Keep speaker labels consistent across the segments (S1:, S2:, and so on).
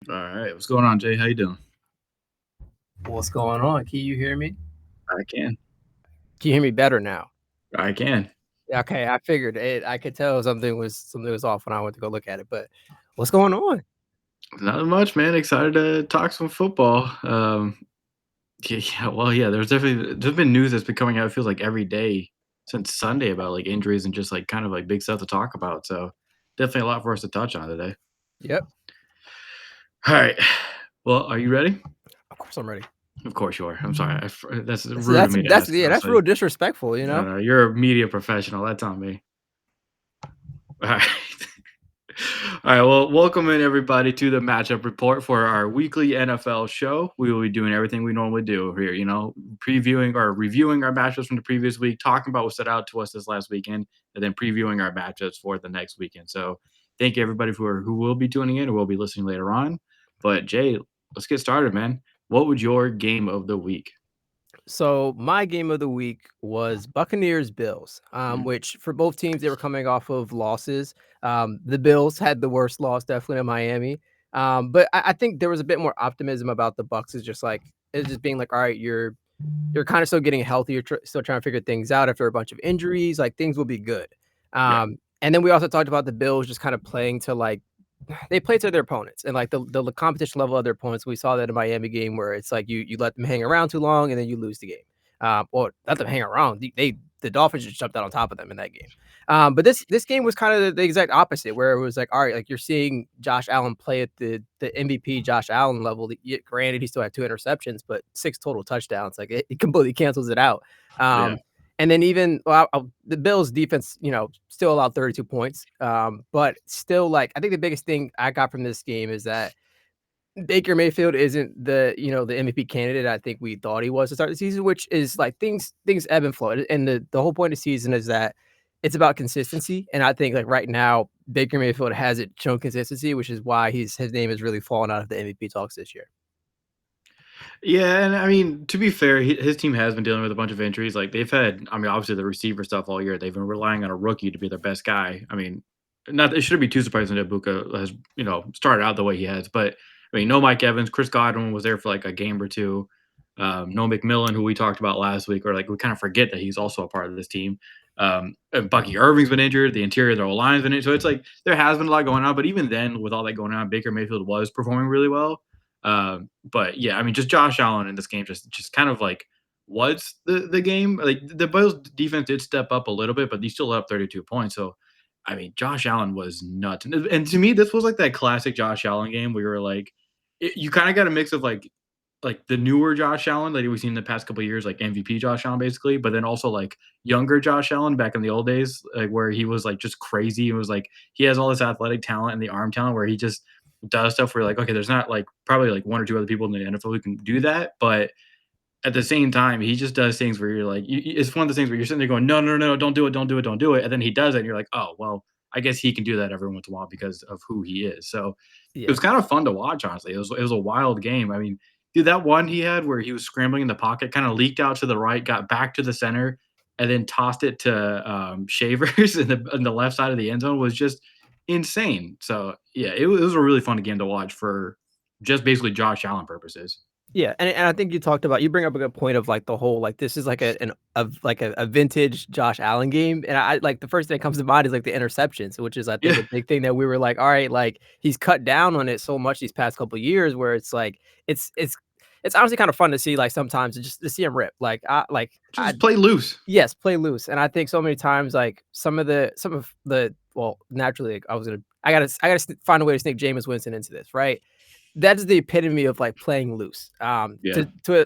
S1: All right, what's going on, Jay? How you doing?
S2: What's going on? Can you hear me?
S1: I can.
S2: Can you hear me better now?
S1: I can.
S2: Yeah, okay, I figured it. I could tell something was off when I went to go look at it. But what's going on?
S1: Not much, man. Excited to talk some football. Yeah. There's been news that's been coming out. It feels like every day since Sunday about like injuries and just like kind of like big stuff to talk about. So definitely a lot for us to touch on today.
S2: Yep,
S1: All right. Well, are you ready?
S2: of course I'm ready.
S1: Of course you are. I'm sorry. That's
S2: That's
S1: rude of
S2: that's
S1: me to
S2: that's
S1: ask.
S2: yeah, that's
S1: So
S2: real disrespectful.
S1: no, no, you're a media professional. That's on me. All right. All right. Well, welcome in everybody to the matchup report for our weekly NFL show. We will be doing everything we normally do here, previewing or reviewing our matchups from the previous week, talking about what stood out to us this last weekend, and then previewing our matchups for the next weekend. So thank you everybody for who will be tuning in or will be listening later on. But Jay, let's get started, man. What would your game of the week?
S2: So my game of the week was Buccaneers Bills,
S1: Mhm.
S2: which for both teams they were coming off of losses. The Bills had the worst loss definitely in Miami, but I think there was a bit more optimism about the Bucks. Is just like it's just being like, all right, you're kind of still getting healthy. You're still trying to figure things out after a bunch of injuries. Like things will be good.
S1: Yeah.
S2: And then we also talked about the Bills just kind of playing to like they play to their opponents and like the competition level of their opponents. We saw that in Miami game where it's like you let them hang around too long and then you lose the game. Or let them hang around. The Dolphins just jumped out on top of them in that game. But this game was kind of the exact opposite, where it was like, all right, like you're seeing Josh Allen play at the MVP Josh Allen level. Granted, he still had 2 interceptions, but 6 total touchdowns. Like it completely cancels it out.
S1: Yeah.
S2: And then even the Bills defense, still allowed 32 points. But still, like I think the biggest thing I got from this game is that Baker Mayfield isn't the MVP candidate I think we thought he was to start the season, which is like things ebb and flow. And the whole point of the season is that it's about consistency. And I think like right now, Baker Mayfield hasn't shown consistency, which is why his name has really fallen out of the MVP talks this year.
S1: Yeah, and I mean, to be fair, his team has been dealing with a bunch of injuries. Like they've had, I mean, obviously the receiver stuff all year. They've been relying on a rookie to be their best guy. I mean, not it shouldn't be too surprising that Buka has, started out the way he has. But I mean, no Mike Evans, Chris Godwin was there for like a game or two. No McMillan, who we talked about last week, or like we kind of forget that he's also a part of this team. And Bucky Irving's been injured. The interior of their line's been injured. So it's like there has been a lot going on. But even then, with all that going on, Baker Mayfield was performing really well. But yeah, I mean, just Josh Allen in this game just kind of like was the game. Like the Bills defense did step up a little bit, but they still let up 32 points. So I mean, Josh Allen was nuts. And to me, this was like that classic Josh Allen game where you were like, you kind of got a mix of like the newer Josh Allen, like we've seen in the past couple of years, like MVP Josh Allen basically, but then also like younger Josh Allen back in the old days, like where he was like just crazy. It was like he has all this athletic talent and the arm talent where he just does stuff where like, okay, there's not like probably like one or two other people in the NFL who can do that, but at the same time, he just does things where you're like, it's one of those things where you're sitting there going, no, no, no, don't do it, don't do it, don't do it, and then he does it, and you're like, oh, well, I guess he can do that every once in a while because of who he is. So it
S2: Yeah.
S1: was kind of fun to watch, honestly. It was a wild game. I mean, dude, that one he had where he was scrambling in the pocket, kind of leaked out to the right, got back to the center, and then tossed it to Shavers in the left side of the end zone was just insane. So yeah, it was a really fun game to watch for just basically Josh Allen purposes.
S2: Yeah, and I think you bring up a good point of like the whole like this is like a vintage Josh Allen game, and I like the first thing that comes to mind is like the interceptions, which is I think
S1: Yeah.
S2: a big thing that we were like, all right, like he's cut down on it so much these past couple of years, where it's like it's it's it's honestly kind of fun to see like sometimes just to see him rip I
S1: Just play loose.
S2: yes play loose, and I think so many times like some of the well naturally like, I gotta find a way to sneak Jameis Winston into this right that's the epitome of, like, playing loose,
S1: Yeah.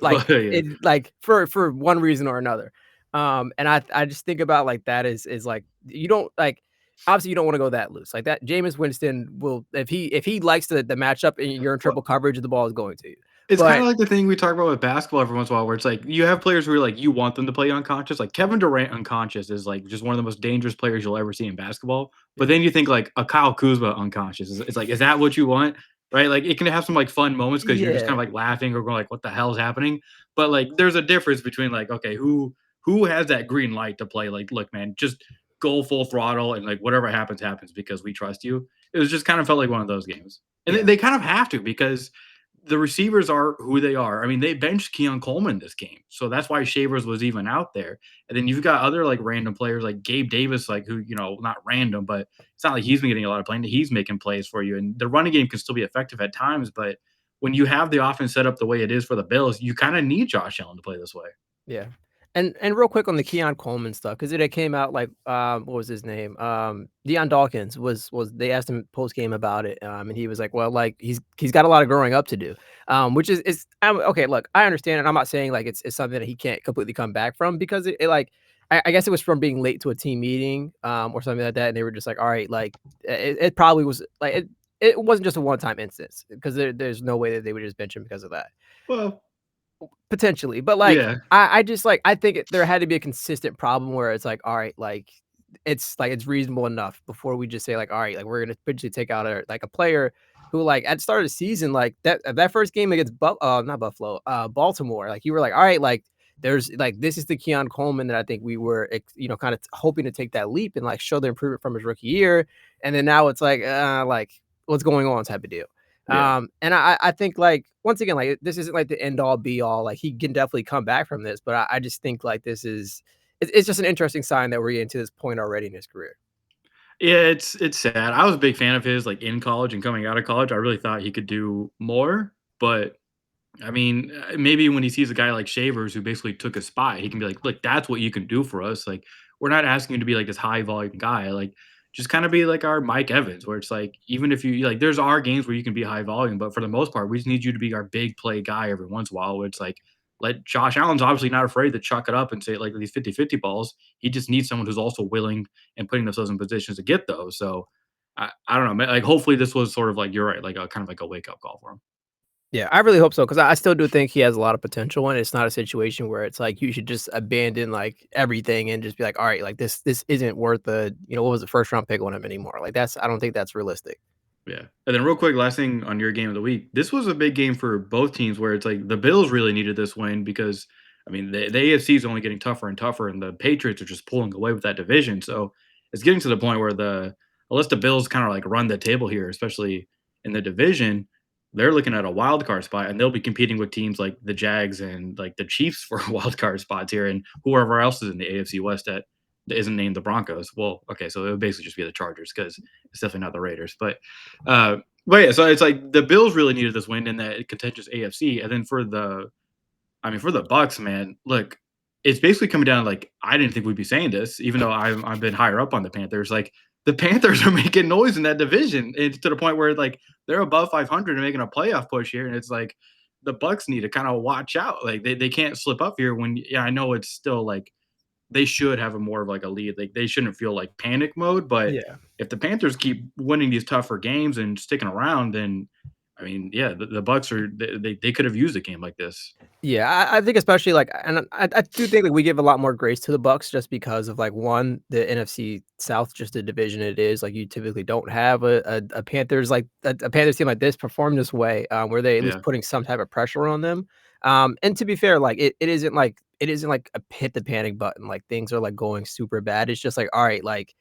S2: like,
S1: Yeah.
S2: it like, for one reason or another, and I just think about, like, that is like, you don't like, obviously, you don't wanna go that loose, like, that Jameis Winston will if he likes the matchup and you're in
S1: Well,
S2: triple coverage, the ball is going to you,
S1: it's kinda
S2: but
S1: like the thing we talk about with basketball every once in a while where it's like, you have players who are like, you want them to play unconscious, like Kevin Durant unconscious is, like, just one of the most dangerous players you'll ever see in basketball, but
S2: yeah,
S1: then you think like a Kyle Kuzma unconscious, it's like, is that what you want? Right? Like, it can have some, like, fun moments because 'cause you're just
S2: yeah,
S1: kinda, like, laughing or going like, "What the hell is happening?" But, like, there's a difference between, like, okay, who has that green light to play, like, "Look, man, just go full throttle and like whatever happens, happens because we trust you. It was just kind of felt like one of those games. And
S2: Yeah.
S1: they kind of have to because the receivers are who they are. I mean, they benched Keon Coleman this game, so that's why Shavers was even out there. And then you've got other like random players like Gabe Davis, like who not random, but it's not like he's been getting a lot of playing. He's making plays for you, and the running game can still be effective at times. But when you have the offense set up the way it is for the Bills, you kind of need Josh Allen to play this way.
S2: Yeah. And real quick on the Keon Coleman stuff, because it had came out like, what was his name? Deion Dawkins was they asked him post game about it, and he was like, "Well, like he's got a lot of growing up to do," which is okay. Look, I understand, and I'm not saying like it's something that he can't completely come back from because it like I guess it was from being late to a team meeting, or something like that, and they were just like, "All right, like it probably was like it wasn't just a one time instance because there's no way that they would just bench him because of that."
S1: Well,
S2: Potentially, but, like,
S1: yeah,
S2: I just, like I think there had to be a consistent problem where it's like, "All right, like, it's reasonable enough before we just say, like, all right, like, we're gonna potentially take out a player who, like, at the start of the season, like, that first game against not Buffalo, Baltimore, like, you were like, "All right, like, there's like, this is the Keon Coleman that I think we were kinda hoping to take that leap and, like, show the improvement from his rookie year," and then now it's like, "What's going on?" type of deal.
S1: yeah.
S2: And I think, like, once again, like, this isn't, like, the end all be all, like, he can definitely come back from this, but I just think, like, this is it's just an interesting sign that we're getting to this point already in his career.
S1: Yeah, it's sad. I was a big fan of his, like, in college and coming out of college. I really thought he could do more, but, I mean, maybe when he sees a guy like Shavers who basically took a spot, he can be like, "Look, that's what you can do for us. Like, we're not asking you to be like this high volume guy. Like, just kind of be like our Mike Evans, where it's like, even if you like, there's our games where you can be high volume, but for the most part, we just need you to be our big play guy every once in a while. Where it's like, let Josh Allen's obviously not afraid to chuck it up and say like these 50-50 balls. He just needs someone who's also willing and putting themselves in positions to get those. So I don't know. Like, hopefully, this was sort of like you're right, like a kind of like a wake up call for him.
S2: Yeah, I really hope so because I still do think he has a lot of potential, and it's not a situation where it's like you should just abandon, like, everything and just be like, "Alright, like, this isn't worth the" what was it, first round pick on him anymore. Like, that's I don't think that's realistic.
S1: Yeah. And then real quick, last thing on your game of the week. This was a big game for both teams where it's like the Bills really needed this win because I mean the AFC is only getting tougher and tougher and the Patriots are just pulling away with that division. So it's getting to the point where the unless the Bills kind of like run the table here, especially in the division, they're looking at a wild card spot and they'll be competing with teams like the Jags and like the Chiefs for wild card spots here and whoever else is in the AFC West that isn't named the Broncos. Well, okay, so it would basically just be the Chargers because it's definitely not the Raiders. Uh, but yeah, so it's like the Bills really needed this win in that contentious AFC, and then I mean, for the Bucks, man, look, it's basically coming down like I didn't think we'd be saying this, even though I've been higher up on the Panthers. Like the Panthers are making noise in that division, and to the point where like they're above 500 and making a playoff push here, and it's like the Bucks need to kind of watch out. Like they can't slip up here. When yeah, I know it's still like they should have a more of like a lead. Like they shouldn't feel like panic mode. But
S2: Yeah.
S1: if the Panthers keep winning these tougher games and sticking around, then I mean, yeah, the Bucks are they could have used a game like this.
S2: Yeah, I think especially like, and I do think like we give a lot more grace to the Bucks just because of like one, the NFC South, just the division it is. Like you typically don't have a Panthers like a Panthers team like this perform this way, where they at least
S1: Yeah,
S2: putting some type of pressure on them. And to be fair, like it isn't like a hit the panic button. Like things are like going super bad. It's just like all right, like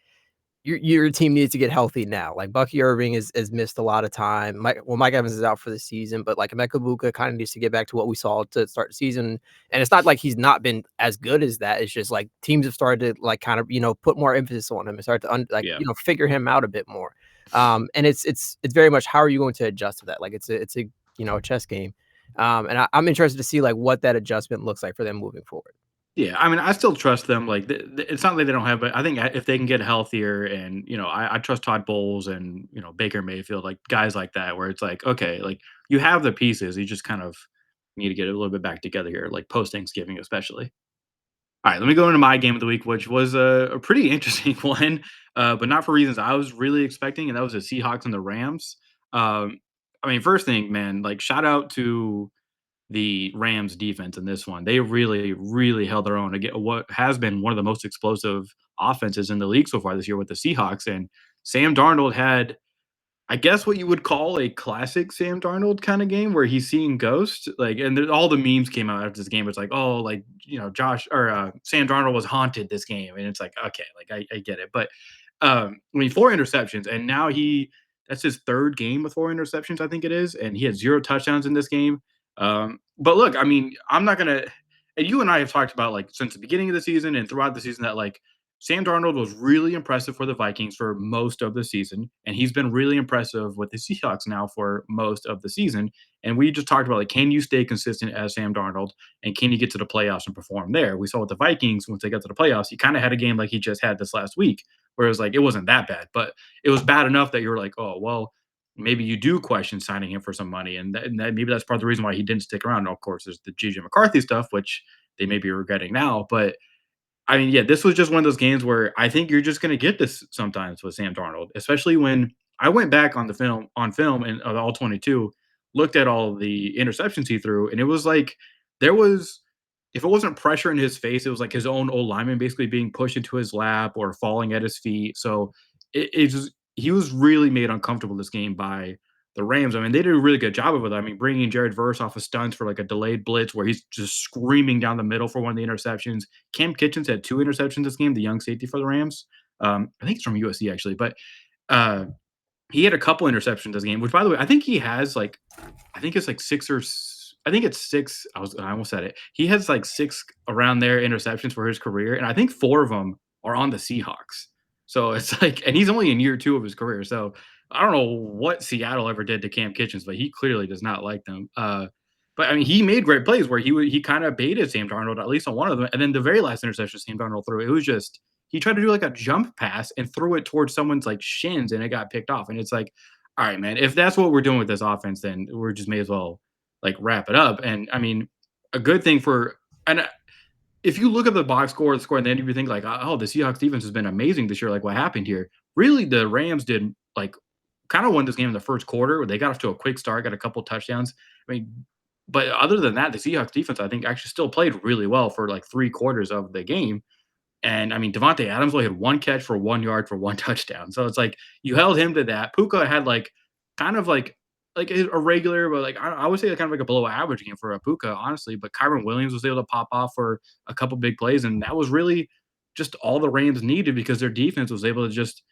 S2: your team needs to get healthy now. Like Bucky Irving has missed a lot of time. Mike Evans is out for the season, but like Emeka Buka kind of needs to get back to what we saw to start the season. And it's not like he's not been as good as that. It's just like teams have started to like kind of put more emphasis on him and start to
S1: yeah.
S2: figure him out a bit more. And it's very much how are you going to adjust to that? Like it's a a chess game. And I'm interested to see like what that adjustment looks like for them moving forward.
S1: Yeah, I mean, I still trust them. Like, it's not like they don't have, but I think if they can get healthier, and I trust Todd Bowles and Baker Mayfield, like guys like that, where it's like, okay, like you have the pieces, you just kind of need to get a little bit back together here, like post Thanksgiving, especially. All right, let me go into my game of the week, which was a pretty interesting one, but not for reasons I was really expecting, and that was the Seahawks and the Rams. I mean, first thing, man, like shout out to the Rams defense in this one. They really, really held their own to get what has been one of the most explosive offenses in the league so far this year with the Seahawks. And Sam Darnold had I guess what you would call a classic Sam Darnold kinda game where he's seeing ghosts, like, and there all the memes came out after this game. It's like, "Oh, like, Josh or, Sam Darnold was haunted this game," and it's like, "Okay, like, I get it," but, I mean, 4 interceptions, and now that's his 3rd game with 4 interceptions, I think it is, and he had 0 touchdowns in this game. But look, I mean, I'm not gonna and you and I have talked about, like, since the beginning of the season and throughout the season that, like, Sam Darnold was really impressive for the Vikings for most of the season, and he's been really impressive with the Seahawks now for most of the season. And we just talked about, like, can you stay consistent as Sam Darnold, and can you get to the playoffs and perform there? We saw with the Vikings once they got to the playoffs, he kind of had a game like he just had this last week, where it was like it wasn't that bad, but it was bad enough that you were like, oh well, maybe you do question signing him for some money, and that maybe that's part of the reason why he didn't stick around. And of course, there's the JJ McCarthy stuff, which they may be regretting now, but I mean, yeah, this was just one of those games where I think you're just gonna get this sometimes with Sam Darnold, especially when I went back on film and all 22, looked at all the interceptions he threw, and it was like there was if it wasn't pressure in his face, it was like his own old lineman basically being pushed into his lap or falling at his feet. So it just he was really made uncomfortable this game by the Rams. I mean, they did a really good job of it. I mean, bringing Jared Verse off of stunts for like a delayed blitz where he's just screaming down the middle for one of the interceptions. Cam Kitchens had 2 interceptions this game, the young safety for the Rams. I think it's from USC actually, but uh, he had a couple interceptions this game. Which, by the way, I think he has like, I think it's like I think it's 6. I almost said it. He has like 6 around there interceptions for his career, and I think 4 of them are on the Seahawks. So it's like, and he's only in year 2 of his career. So I don't know what Seattle ever did to Cam Kitchens, but he clearly does not like them. But I mean, he made great plays where he kind of baited Sam Darnold at least on one of them, and then the very last interception Sam Darnold threw, it was just he tried to do like a jump pass and threw it towards someone's like shins, and it got picked off. And it's like, all right, man, if that's what we're doing with this offense, then we're just may as well like wrap it up. And I mean, a good thing for and if you look at the box score, and then you think like, oh, the Seahawks defense has been amazing this year. Like, what happened here? Really, the Rams did like kind of won this game in the first quarter where they got off to a quick start, got a couple touchdowns. I mean, but other than that, the Seahawks defense, I think, actually still played really well for like 3 quarters of the game. And I mean, Devontae Adams only had 1 catch for 1 yard for 1 touchdown. So it's like you held him to that. Puka had like kind of like a regular, but like I would say kind of like a below average game for a Puka, honestly. But Kyron Williams was able to pop off for a couple big plays, and that was really just all the Rams needed because their defense was able to just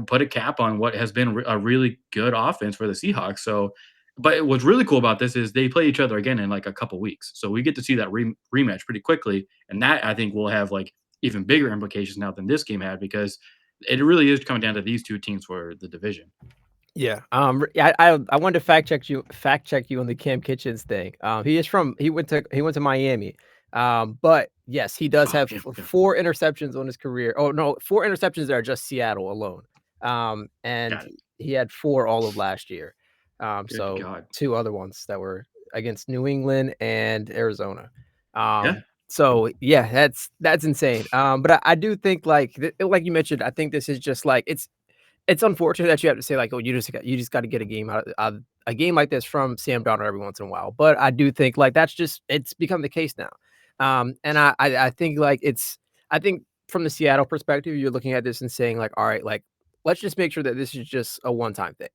S1: put a cap on what has been a really good offense for the Seahawks. So, but what's really cool about this is they play each other again in like a couple weeks, so we get to see that rematch pretty quickly, and that I think will have like even bigger implications now than this game had because it really is coming down to these 2 teams for the division.
S2: Yeah. Yeah, I wanted to fact check you on the Cam Kitchens thing. He went to Miami. But yes, he does
S1: Oh,
S2: have
S1: yeah, yeah.
S2: 4 interceptions on his career. Oh no, 4 interceptions that are just Seattle alone. And
S1: Got it.
S2: he had 4 all of last year.
S1: Good
S2: So
S1: God.
S2: 2 other ones that were against New England and Arizona.
S1: Yeah.
S2: So yeah, that's insane. But I do think like you mentioned, I think this is just like it's unfortunate that you have to say like, "Oh, you just gotta get a game out of a game like this from Sam Darnold every once in a while." But I do think like that's just it's become the case now. And I think like I think from the Seattle perspective, you're looking at this and saying like, "All right, like let's just make sure that this is just a one-time thing.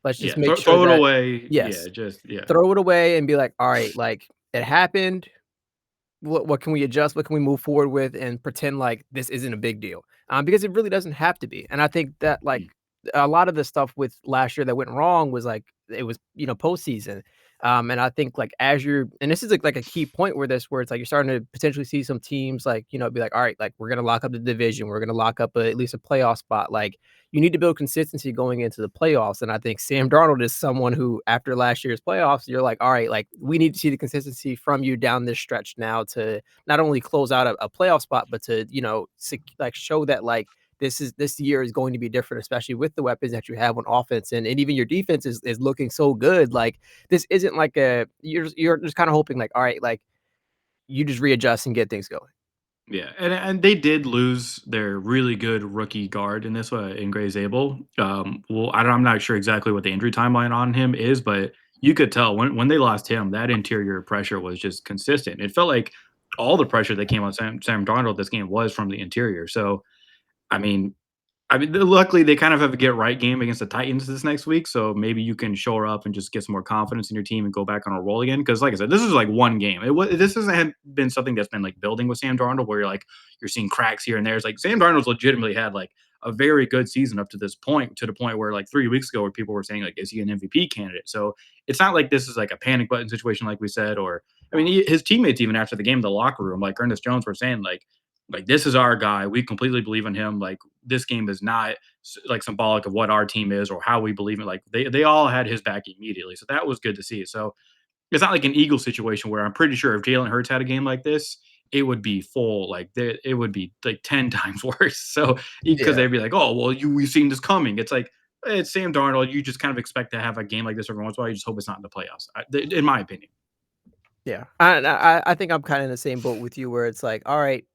S2: Let's just
S1: Yeah.
S2: make sure
S1: Throw it
S2: that
S1: away. Yeah.
S2: yes,
S1: Just yeah.
S2: throw it away and be like, all right, like it happened. What can we adjust? What can we move forward with and pretend like this isn't a big deal? Because it really doesn't have to be. And I think that like
S1: Mm.
S2: a lot of the stuff with last year that went wrong was like it was postseason. And I think like as you're and this is like a key point where it's like you're starting to potentially see some teams like be like all right like we're gonna lock up the division, we're gonna lock up at least a playoff spot. Like you need to build consistency going into the playoffs. And I think Sam Darnold is someone who, after last year's playoffs, you're like, all right, like we need to see the consistency from you down this stretch now to not only close out a playoff spot, but to, like show that like this year is going to be different, especially with the weapons that you have on offense and even your defense is looking so good. Like this isn't like you're just kind of hoping like, all right, like you just readjust and get things going.
S1: Yeah, and they did lose their really good rookie guard in this one in Gray Zabel. Well, I'm not sure exactly what the injury timeline on him is, but you could tell when they lost him, that interior pressure was just consistent. It felt like all the pressure that came on Sam Darnold this game was from the interior. So, I mean, I mean, luckily they kind of have a get right game against the Titans this next week, so maybe you can shore up and just get some more confidence in your team and go back on a roll again. Because, like I said, this is like one game. This hasn't been something that's been like building with Sam Darnold, where you're seeing cracks here and there. It's like Sam Darnold's legitimately had like a very good season up to this point, to the point where like 3 weeks ago, where people were saying like, is he an MVP candidate? So it's not like this is like a panic button situation, like we said, or I mean, his teammates even after the game in the locker room, like Ernest Jones, were saying like this is our guy. We completely believe in him. Like this game is not like symbolic of what our team is or how we believe in. Like they all had his back immediately, so that was good to see. So it's not like an Eagle situation where I'm pretty sure if Jalen Hurts had a game like this, it would be full. Like it would be like 10 times worse. So because
S2: Yeah.
S1: they'd be like, oh well, we've seen this coming. It's like it's Sam Darnold. You just kind of expect to have a game like this every once in a while. You just hope it's not in the playoffs, in my opinion.
S2: Yeah, I think I'm kinda in the same boat with you where it's like, "All right,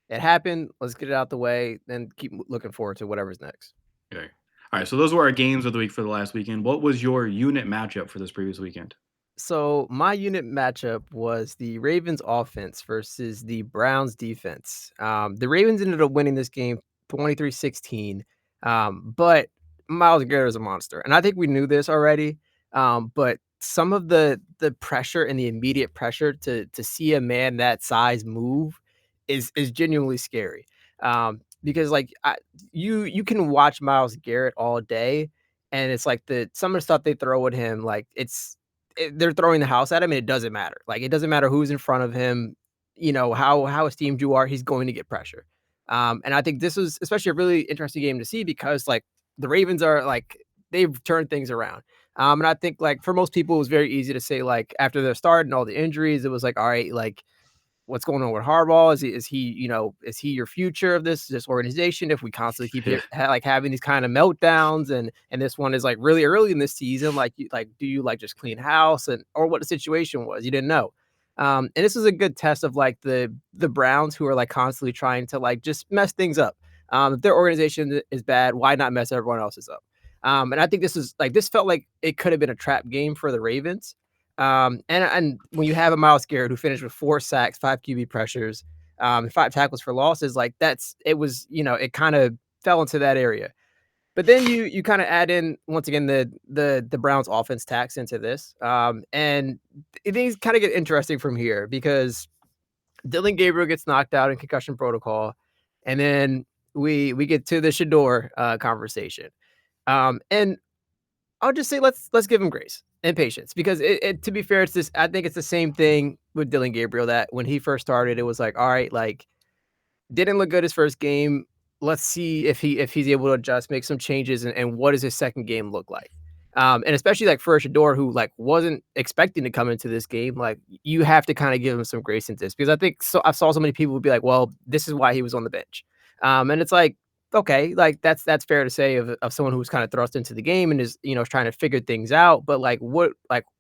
S2: it happened, let's get it out the way, then keep looking forward to whatever's next."
S1: Okay. All right. So those were our games of the week for the last weekend. What was your unit matchup for this previous weekend?
S2: So, my unit matchup was the Ravens offense versus the Browns defense. The Ravens ended up winning this game 23-16, but Myles Garrett is a monster, and I think we knew this already, but some of the pressure and the immediate pressure to see a man that size move is genuinely scary, because, like, you can watch Myles Garrett all day, and it's like some of the stuff they throw at him, like, they're throwing the house at him, and it doesn't matter. Like, it doesn't matter who's in front of him, how esteemed you are, he's going to get pressure. And I think this was especially a really interesting game to see because, like, the Ravens are, like, they've turned things around. And I think, like, for most people, it was very easy to say, like, after the start and all the injuries, it was like, "All right, like, what's going on with Harbaugh? Is he your future of this organization? If we constantly keep like having these kind of meltdowns and this one is like really early in this season, like do you like just clean house and or what the situation was? You didn't know. And this is a good test of like the Browns who are like constantly trying to like just mess things up. If their organization is bad, why not mess everyone else's up? And I think this felt like it could have been a trap game for the Ravens. And when you have a Myles Garrett who finished with 4 sacks, 5 QB pressures, 5 tackles for losses, like it kind of fell into that area. But then you kind of add in once again the Browns offense tax into this. And things kind of get interesting from here because Dylan Gabriel gets knocked out in concussion protocol, and then we get to the Shador conversation. And I'll just say let's give him grace and patience because to be fair, it's this. I think it's the same thing with Dylan Gabriel that when he first started, it was like, all right, like didn't look good his first game. Let's see if he's able to adjust, make some changes, and what does his second game look like? And especially like for Shador, who like wasn't expecting to come into this game, like you have to kind of give him some grace in this because I think so. I saw so many people would be like, well, this is why he was on the bench, and it's like okay, like that's fair to say of someone who's kind of thrust into the game and is trying to figure things out. But like what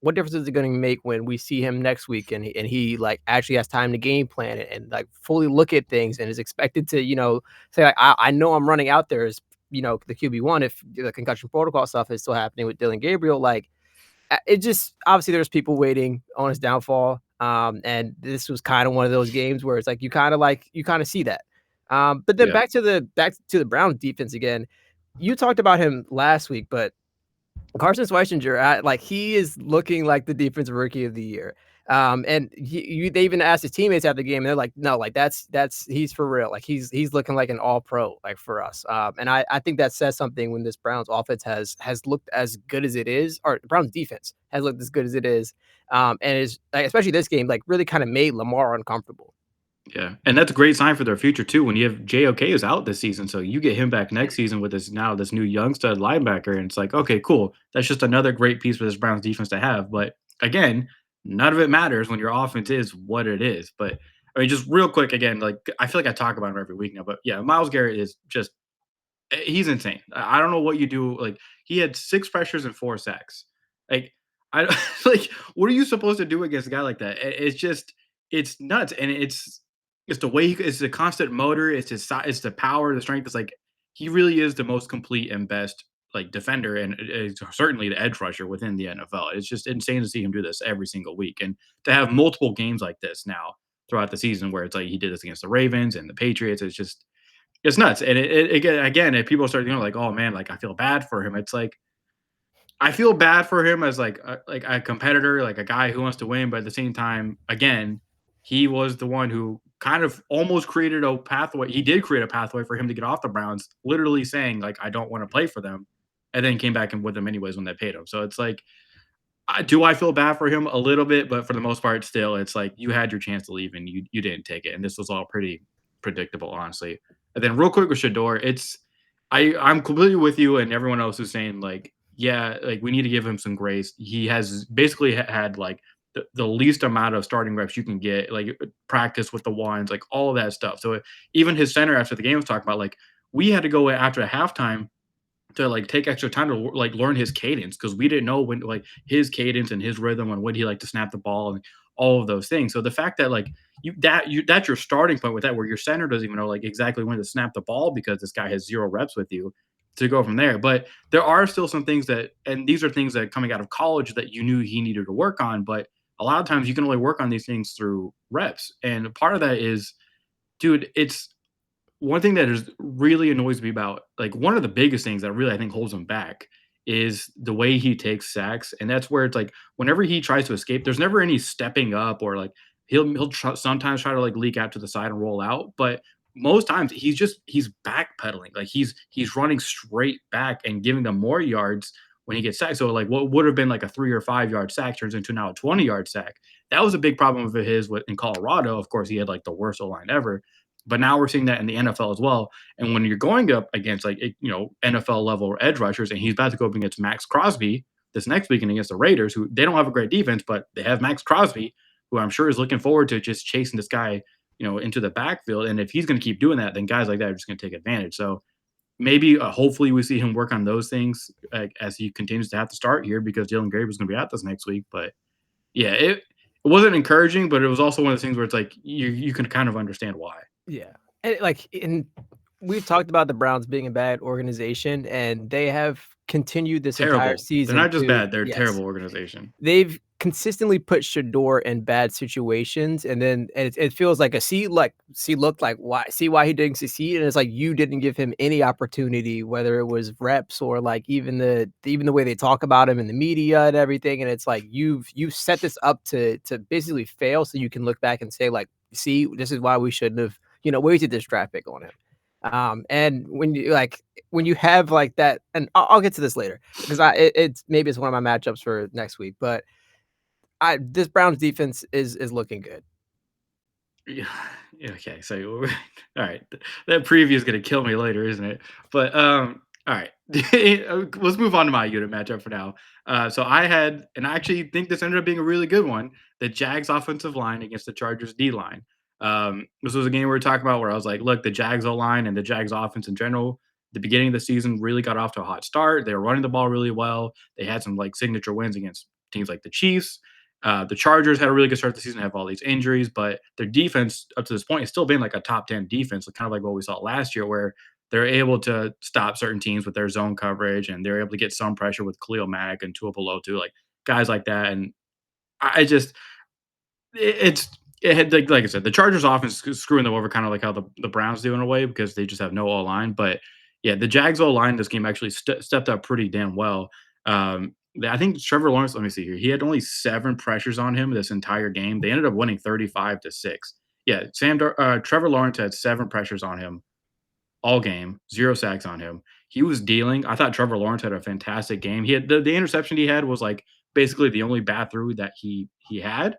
S2: difference is it going to make when we see him next week and he like actually has time to game plan it and like fully look at things and is expected to say like I know I'm running out there as the QB1 if the concussion protocol stuff is still happening with Dylan Gabriel. Like it just obviously there's people waiting on his downfall. And this was kind of one of those games where it's like you kind of see that. But then
S1: Yeah.
S2: back to the Browns defense again. You talked about him last week, but Carson Schwarzenegger, like he is looking like the defensive rookie of the year. And they even asked his teammates after the game, and they're like, "No, like that's he's for real. Like he's looking like an all pro, like for us." And I think that says something when this Browns offense has looked as good as it is, or the Browns defense has looked as good as it is, and is like, especially this game, like really kind of made Lamar uncomfortable.
S1: Yeah, and that's a great sign for their future too. When you have JOK is out this season, so you get him back next season with this new young stud linebacker, and it's like, okay, cool. That's just another great piece for this Browns defense to have. But again, none of it matters when your offense is what it is. But I mean, just real quick again, like I feel like I talk about him every week now, but yeah, Miles Garrett is just he's insane. I don't know what you do. Like he had 6 pressures and 4 sacks. Like I like what are you supposed to do against a guy like that? It's just it's nuts, and it's the way it's the constant motor. It's his size, it's the power, the strength. It's like he really is the most complete and best like defender, and certainly the edge rusher within the NFL. It's just insane to see him do this every single week, and to have multiple games like this now throughout the season, where it's like he did this against the Ravens and the Patriots. It's just It's nuts, and again, if people start, like, "Oh, man, like, I feel bad for him," it's like, I feel bad for him as, like a competitor, like, a guy who wants to win, but at the same time, again, he was the one who kind of almost created a pathway. He did create a pathway for him to get off the Browns, literally saying, like, "I don't wanna play for them," and then came back and with them anyways when they paid him, so it's like, I feel bad for him? A little bit, but for the most part, still, it's like you had your chance to leave and you didn't take it, and this was all pretty predictable, honestly. And then real quick with Shador, I'm completely with you and everyone else who's saying like, yeah, like we need to give him some grace. He has basically had like the least amount of starting reps you can get, like practice with the ones, like all of that stuff. So even his center after the game was talking about like we had to go after a halftime to like take extra time to like learn his cadence because we didn't know when like his cadence and his rhythm and when he like to snap the ball and all of those things. So the fact that like that's your starting point with that, where your center doesn't even know like exactly when to snap the ball because this guy has zero reps with you to go from there. But there are still some things that, and these are things that coming out of college that you knew he needed to work on. But a lot of times you can only work on these things through reps, and part of that is, dude, it's one thing that is really annoys me about like one of the biggest things that really I think holds him back is the way he takes sacks, and that's where it's like whenever he tries to escape, there's never any stepping up or like sometimes try to like leak out to the side and roll out, but most times he's backpedaling, like he's running straight back and giving them more yards when he gets sacked. So like what would have been like a 3 or 5 yard sack turns into now a 20-yard sack. That was a big problem of his in Colorado. Of course, he had like the worst O line ever, but now we're seeing that in the NFL as well. And when you're going up against like NFL level edge rushers, and he's about to go up against Max Crosby this next weekend against the Raiders, who they don't have a great defense, but they have Max Crosby, who I'm sure is looking forward to just chasing this guy, into the backfield. And if he's going to keep doing that, then guys like that are just going to take advantage. So maybe, hopefully, we see him work on those things as he continues to have to start here because Jalen Graves is going to be out this next week. But yeah, it wasn't encouraging, but it was also one of those things where it's like you can kind of understand why.
S2: Yeah, and, like, in we've talked about the Browns being a bad organization, and they have continued this entire
S1: Terrible. They're
S2: season
S1: not just
S2: to
S1: bad, they're a
S2: yes.
S1: terrible organization.
S2: They've consistently put Shador in bad situations, and then it feels like a see look like why see why he didn't succeed, and it's like you didn't give him any opportunity, whether it was reps or like even the way they talk about him in the media and everything, and it's like you've set this up to basically fail so you can look back and say like, see, this is why we shouldn't have, wasted this draft pick on him. And when you have like that, and I'll get to this later because it's maybe it's one of my matchups for next week, but I this Browns defense is looking good.
S1: Yeah, yeah, okay, so alright, that preview is gonna kill me later, isn't it? But, alright, let's move on to my unit matchup for now. So I had, and I actually think this ended up being a really good one, the Jags offensive line against the Chargers D line. This was a game we were talking about where I was like, look, the Jags O line and the Jags offense in general, the beginning of the season really got off to a hot start. They were running the ball really well. They had some like signature wins against teams like the Chiefs. The Chargers had a really good start to the season, have all these injuries, but their defense up to this point has still been like a top 10 defense, kind of like what we saw last year, where they're able to stop certain teams with their zone coverage and they're able to get some pressure with Khalil Mack and Tua Below, like guys like that. And I just, it's, it had like I said, the Chargers offense is screwing them over, kind of like how the Browns do in a way because they just have no O line. But yeah, the Jags O line this game actually stepped up pretty damn well. I think Trevor Lawrence. Let me see here. He had only 7 pressures on him this entire game. They ended up winning 35-6. Yeah, Trevor Lawrence had 7 pressures on him all game, 0 sacks on him. He was dealing. I thought Trevor Lawrence had a fantastic game. He had the interception he had was like basically the only bad throw that he had.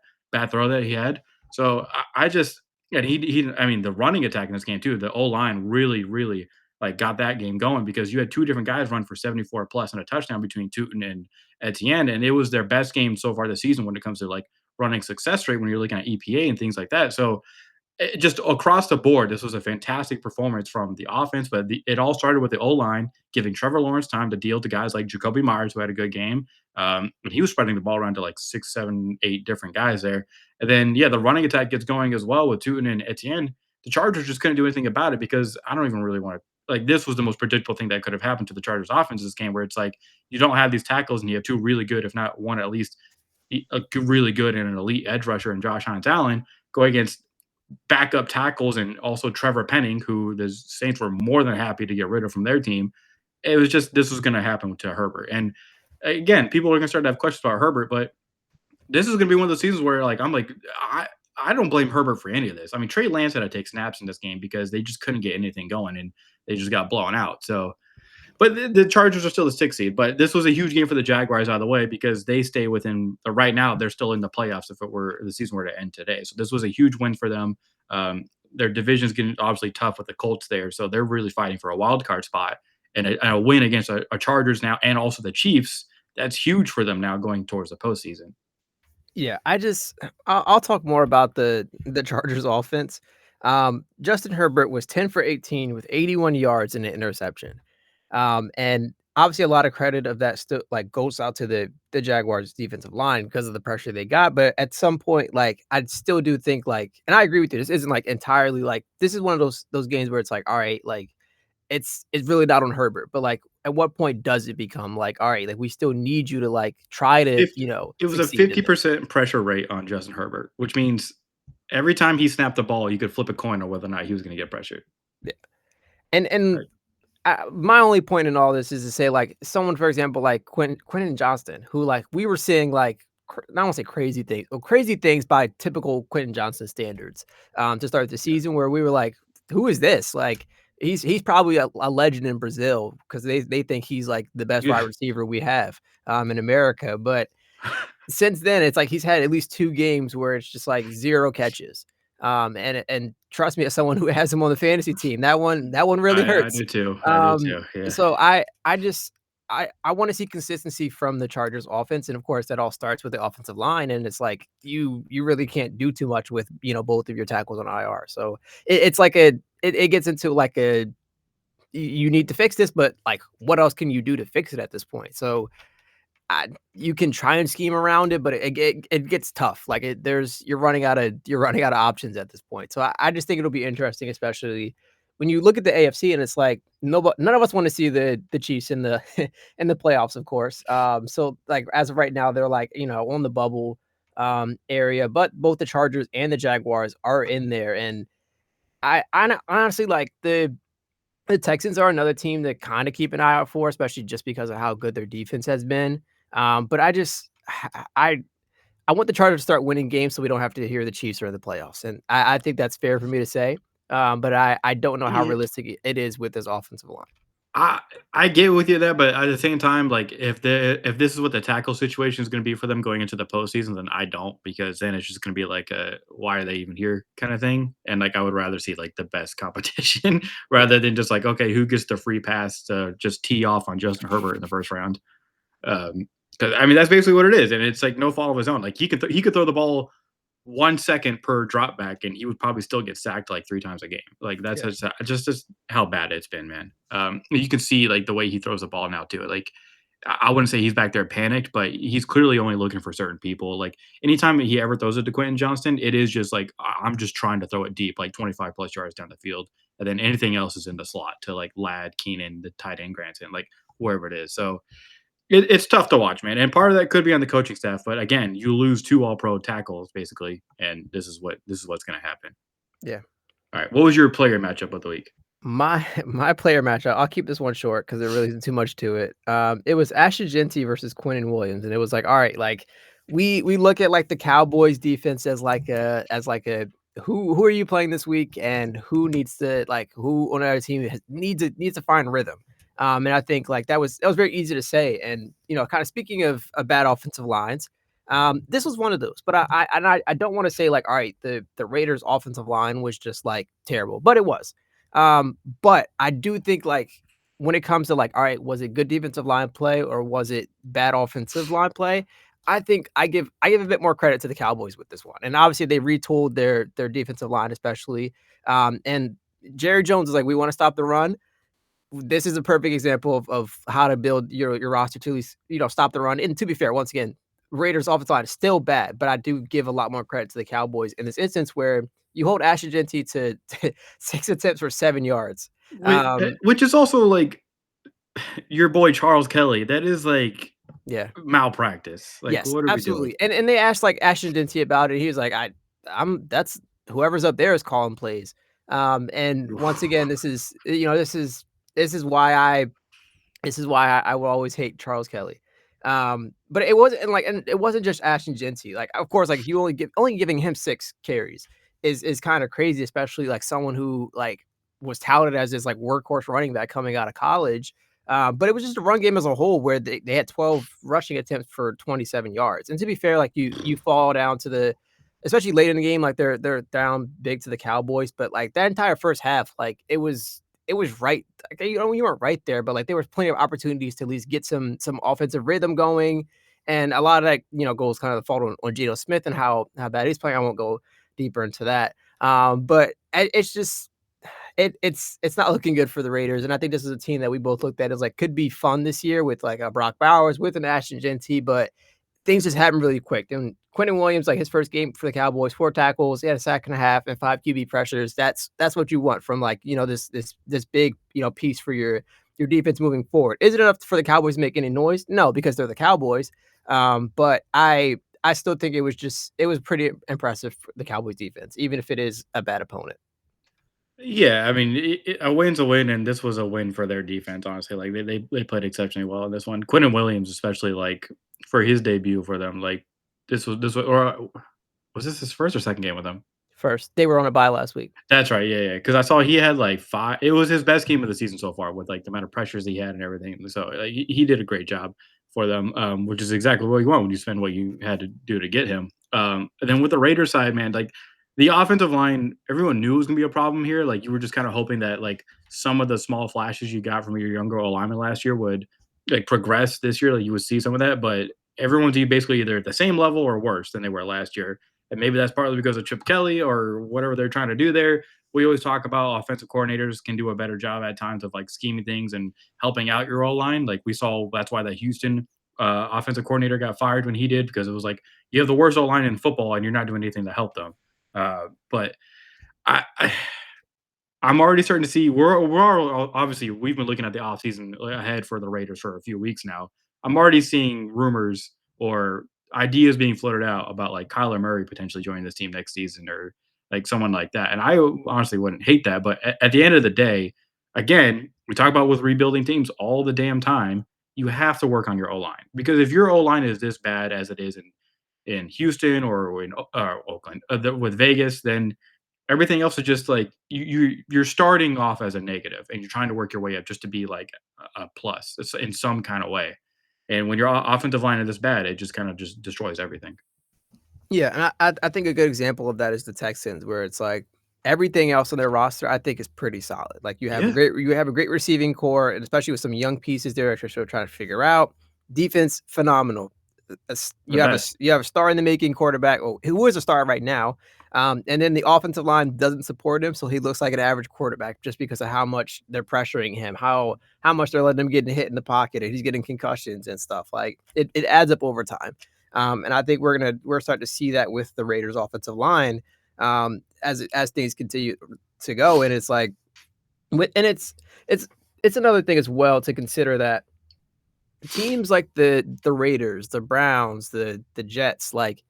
S1: So I just, and he I mean the running attack in this game too. The O line really like got that game going because you had 2 different guys run for 74 plus and a touchdown between Tootin and Etienne, and it was their best game so far this season when it comes to like running success rate when you're looking at EPA and things like that. So just across the board, this was a fantastic performance from the offense, but it all started with the O line giving Trevor Lawrence time to deal to guys like Jacoby Myers, who had a good game. And he was spreading the ball around to like 6, 7, 8 different guys there. And then, yeah, the running attack gets going as well with Tootin and Etienne. The Chargers just couldn't do anything about it because I don't even really want to. Like, this was the most predictable thing that could have happened to the Chargers offense this game, where it's like you don't have these tackles and you have 2 really good, if not one at least, really good and an elite edge rusher and Josh Hines Allen go against backup tackles and also Trevor Penning, who the Saints were more than happy to get rid of from their team. It was just this was going to happen to Herbert. And again, people are going to start to have questions about Herbert, but this is going to be one of the seasons where like I'm like I don't blame Herbert for any of this. I mean, Trey Lance had to take snaps in this game because they just couldn't get anything going and they just got blown out. So, but the Chargers are still the 6th seed. But this was a huge game for the Jaguars out of the way because they stay within the right now. They're still in the playoffs if it were the season were to end today. So this was a huge win for them. Their division's getting obviously tough with the Colts there, so they're really fighting for a wild card spot and a win against a Chargers now and also the Chiefs. That's huge for them now going towards the postseason.
S2: Yeah, I'll talk more about the Chargers offense. Justin Herbert was 10 for 18 with 81 yards and an interception. And obviously a lot of credit of that still like goes out to the Jaguars defensive line because of the pressure they got. But at some point, like I still do think like, and I agree with you, this isn't like entirely like this is one of those games where it's like, all right, like it's really not on Herbert, but like at what point does it become like, all right, like we still need you to like try to,
S1: If it was a
S2: succeed in this.
S1: 50% pressure rate on Justin Herbert, which means every time he snapped the ball, you could flip a coin on whether or not he was going to get pressured.
S2: Yeah. And
S1: Right.
S2: my only point in all this is to say, like, someone, for example, like Quentin Johnston, who, like, we were seeing, like, I don't want to say crazy things, or crazy things by typical Quentin Johnston standards, to start the season, where we were like, "Who is this?" Like, he's probably a legend in Brazil because they think he's like the best wide
S1: Yeah.
S2: receiver we have in America. But since then, it's like he's had at least 2 games where it's just like 0 catches. And trust me, as someone who has him on the fantasy team, that one really
S1: I
S2: hurts.
S1: do too. I do
S2: Um,
S1: too. Yeah.
S2: so I just I wanna see consistency from the Chargers offense, and of course, that all starts with the offensive line, and it's like you really can't do too much with, both of your tackles on IR. So it's like it gets into like a you need to fix this, but like what else can you do to fix it at this point? So you can try and scheme around it, but it gets tough. Like you're running out of options at this point. So I just think it'll be interesting, especially when you look at the AFC and it's like none of us want to see the Chiefs in the in the playoffs, of course. So like as of right now, they're like on the bubble area, but both the Chargers and the Jaguars are in there, and I honestly like the Texans are another team to kind of keep an eye out for, especially just because of how good their defense has been. But I I want the Chargers to start winning games so we don't have to hear the Chiefs are in the playoffs, and I think that's fair for me to say. But I don't know how
S1: Yeah.
S2: realistic it is with this offensive line.
S1: I I get with you there, but at the same time, like if this is what the tackle situation is going to be for them going into the postseason, then I don't because then it's just going to be like a why are they even here kind of thing, and like I would rather see like the best competition
S2: Yeah,
S1: rather than just like okay who gets the free pass to just tee off on Justin Herbert in the first round. 'Cause I mean that's basically what it is, and it's like no fault of his own. Like he could throw the ball 1 second per drop back, and he would probably still get sacked like 3 times a game. Like that's
S2: yeah,
S1: just how bad it's been, man. You can see like the way he throws the ball now too. Like I wouldn't say he's back there panicked, but he's clearly only looking for certain people. Like anytime he ever throws it to Quentin Johnston, it is just like I'm just trying to throw it deep, like 25 plus yards down the field, and then anything else is in the slot to like Lad, Keenan, the tight end Granson, like wherever it is. So it's tough to watch, man, and part of that could be on the coaching staff, but again, you lose 2 all-pro tackles basically, and this is what's gonna happen.
S2: yeah.
S1: Alright, what was your player matchup of the week?
S2: My player matchup, I'll keep this one short because there really isn't too much to it. It was Ashton Genty versus Quinnen Williams, and it was like, all right, like we look at like the Cowboys defense as like a who are you playing this week and who needs to like who on our team needs to find rhythm. And I think like that was very easy to say. And kind of speaking of bad offensive lines, this was one of those. But I don't want to say like, all right, the Raiders offensive line was just like terrible, but it was. But I do think like when it comes to like, all right, was it good defensive line play or was it bad offensive line play? I think I give a bit more credit to the Cowboys with this one. And obviously they retooled their defensive line, especially. And Jerry Jones is like, we want to stop the run. This is a perfect example of how to build your roster to at least, stop the run. And to be fair, once again, Raiders offensive line is still bad, but I do give a lot more credit to the Cowboys in this instance where you hold Ashton Genty to 6 attempts for 7 yards. Um,
S1: Which is also, like, your boy Charles Kelly, that is, like,
S2: yeah.
S1: malpractice, like,
S2: Yes,
S1: what are we doing?
S2: absolutely. And they asked like Ashton Genty about it. He was like, I'm whoever's up there is calling plays. And once again, this is this is why I I will always hate Charles Kelly. But it wasn't and it wasn't just Ashton Genty. Like, of course, like you only giving him 6 carries is kind of crazy, especially like someone who like was touted as this like workhorse running back coming out of college. But it was just a run game as a whole where they had 12 rushing attempts for 27 yards. And to be fair, like you fall down to the especially late in the game, like they're down big to the Cowboys, but like that entire first half, like it was right. Like, you weren't right there, but like there was plenty of opportunities to at least get some offensive rhythm going, and a lot of that goals kind of fall on Geno Smith and how bad he's playing. I won't go deeper into that, but it's just it's not looking good for the Raiders, and I think this is a team that we both looked at as like could be fun this year with like a Brock Bowers with an Ashton Genty, but things just happen really quick. And Quentin Williams, like his first game for the Cowboys, 4 tackles, he had a sack and a half and 5 QB pressures. That's what you want from like this big piece for your defense moving forward. Is it enough for the Cowboys to make any noise? No, because they're the Cowboys. But I still think it was pretty impressive for the Cowboys defense, even if it is a bad opponent.
S1: Yeah, I mean, a win's a win, and this was a win for their defense. Honestly, like they played exceptionally well in this one. Quentin Williams, especially like for his debut for them, like this was or was this his first or second game with them?
S2: First, they were on a bye last week.
S1: That's right, yeah, yeah. Because I saw he had like five. It was his best game of the season so far with like the amount of pressures he had and everything. So like, he did a great job for them, which is exactly what you want when you spend what you had to do to get him. And then with the Raiders side, man, like the offensive line, everyone knew it was gonna be a problem here. Like you were just kind of hoping that like some of the small flashes you got from your younger alignment last year would like progress this year. Like you would see some of that, but everyone's basically either at the same level or worse than they were last year. And maybe that's partly because of Chip Kelly or whatever they're trying to do there. We always talk about offensive coordinators can do a better job at times of like scheming things and helping out your O line. Like we saw, that's why the Houston offensive coordinator got fired when he did, because it was like you have the worst O line in football and you're not doing anything to help them. But I I'm already starting to see obviously we've been looking at the offseason ahead for the Raiders for a few weeks now. I'm already seeing rumors or ideas being floated out about like Kyler Murray potentially joining this team next season or like someone like that. And I honestly wouldn't hate that. But at the end of the day, again, we talk about with rebuilding teams all the damn time. You have to work on your O line because if your O line is this bad as it is in Houston or in Oakland with Vegas, then everything else is just like you're starting off as a negative and you're trying to work your way up just to be like a plus in some kind of way. And when your offensive line is this bad, it just kind of just destroys everything.
S2: Yeah, and I think a good example of that is the Texans, where it's like everything else on their roster, I think is pretty solid. Like
S1: Yeah.
S2: you have a great receiving core, and especially with some young pieces there that you're still trying to figure out. Defense, phenomenal.
S1: The best.
S2: You have a star in the making quarterback, who is a star right now. And then the offensive line doesn't support him, so he looks like an average quarterback just because of how much they're pressuring him, how much they're letting him get hit in the pocket, and he's getting concussions and stuff. Like it adds up over time. And I think we're starting to see that with the Raiders offensive line as things continue to go. And it's like, and it's another thing as well to consider that teams like the Raiders, the Browns, the Jets, like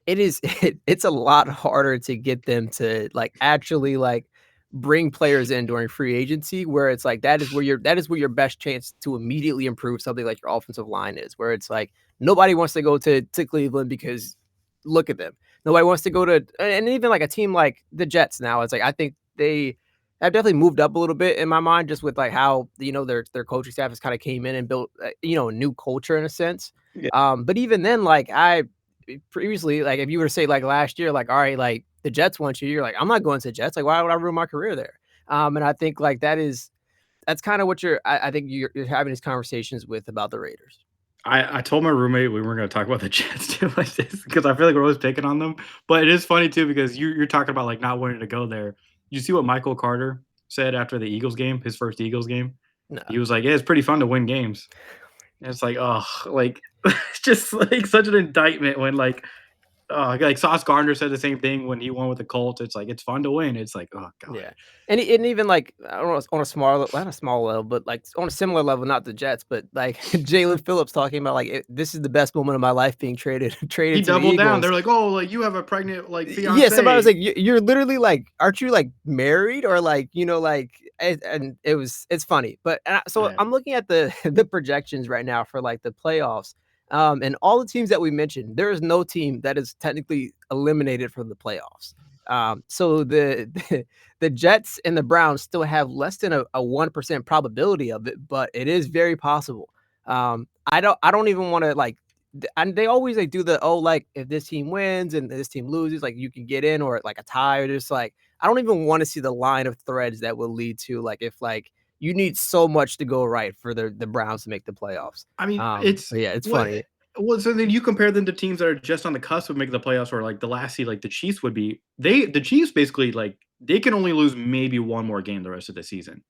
S2: it's a lot harder to get them to like actually like bring players in during free agency, where it's like that is where your best chance to immediately improve something like your offensive line is, where it's like nobody wants to go to Cleveland because look at them. Nobody wants to go to, and even like a team like the Jets now, it's like I think they have definitely moved up a little bit in my mind, just with like how their coaching staff has kind of came in and built a new culture in a sense.
S1: Yeah.
S2: But even then, like I previously, like if you were to say like last year, like all right, like the Jets want you, you're like I'm not going to the Jets. Like why would I ruin my career there? And I think like that's kind of what I think you're having these conversations with about the Raiders.
S1: I told my roommate we weren't going to talk about the Jets too much because I feel like we're always picking on them. But it is funny too because you're talking about like not wanting to go there. You see what Michael Carter said after the Eagles game, his first Eagles game?
S2: No.
S1: He was like, "Yeah, it's pretty fun to win games." And it's like, oh, like it's just like such an indictment when like Like Sauce Gardner said the same thing when he won with the Colts. It's like it's fun to win. It's like, oh god.
S2: Yeah, and even like I don't know on a smaller, not a small level, but like on a similar level, not the Jets, but like Jalen Phillips talking about like this is the best moment of my life being traded
S1: He
S2: traded to the
S1: doubled down.
S2: Eagles.
S1: They're like, oh, like you have a pregnant like
S2: Yeah, somebody was
S1: fiance.
S2: like, You're literally like, aren't you like married or like like?" And it's funny, but so
S1: Yeah.
S2: I'm looking at the the projections right now for like the playoffs, and all the teams that we mentioned. There is no team that is technically eliminated from the playoffs. So the Jets and the Browns still have less than a 1% probability of it, but it is very possible. I don't even want to like and they always like do the oh like if this team wins and this team loses like you can get in or like a tie or just like I don't even want to see the line of threads that will lead to like if like you need so much to go right for the Browns to make the playoffs.
S1: I mean, it's
S2: But yeah, it's
S1: what
S2: funny.
S1: well, so then you compare them to teams that are just on the cusp of making the playoffs or like the last seed, like the Chiefs would be. The Chiefs basically like they can only lose maybe one more game the rest of the season,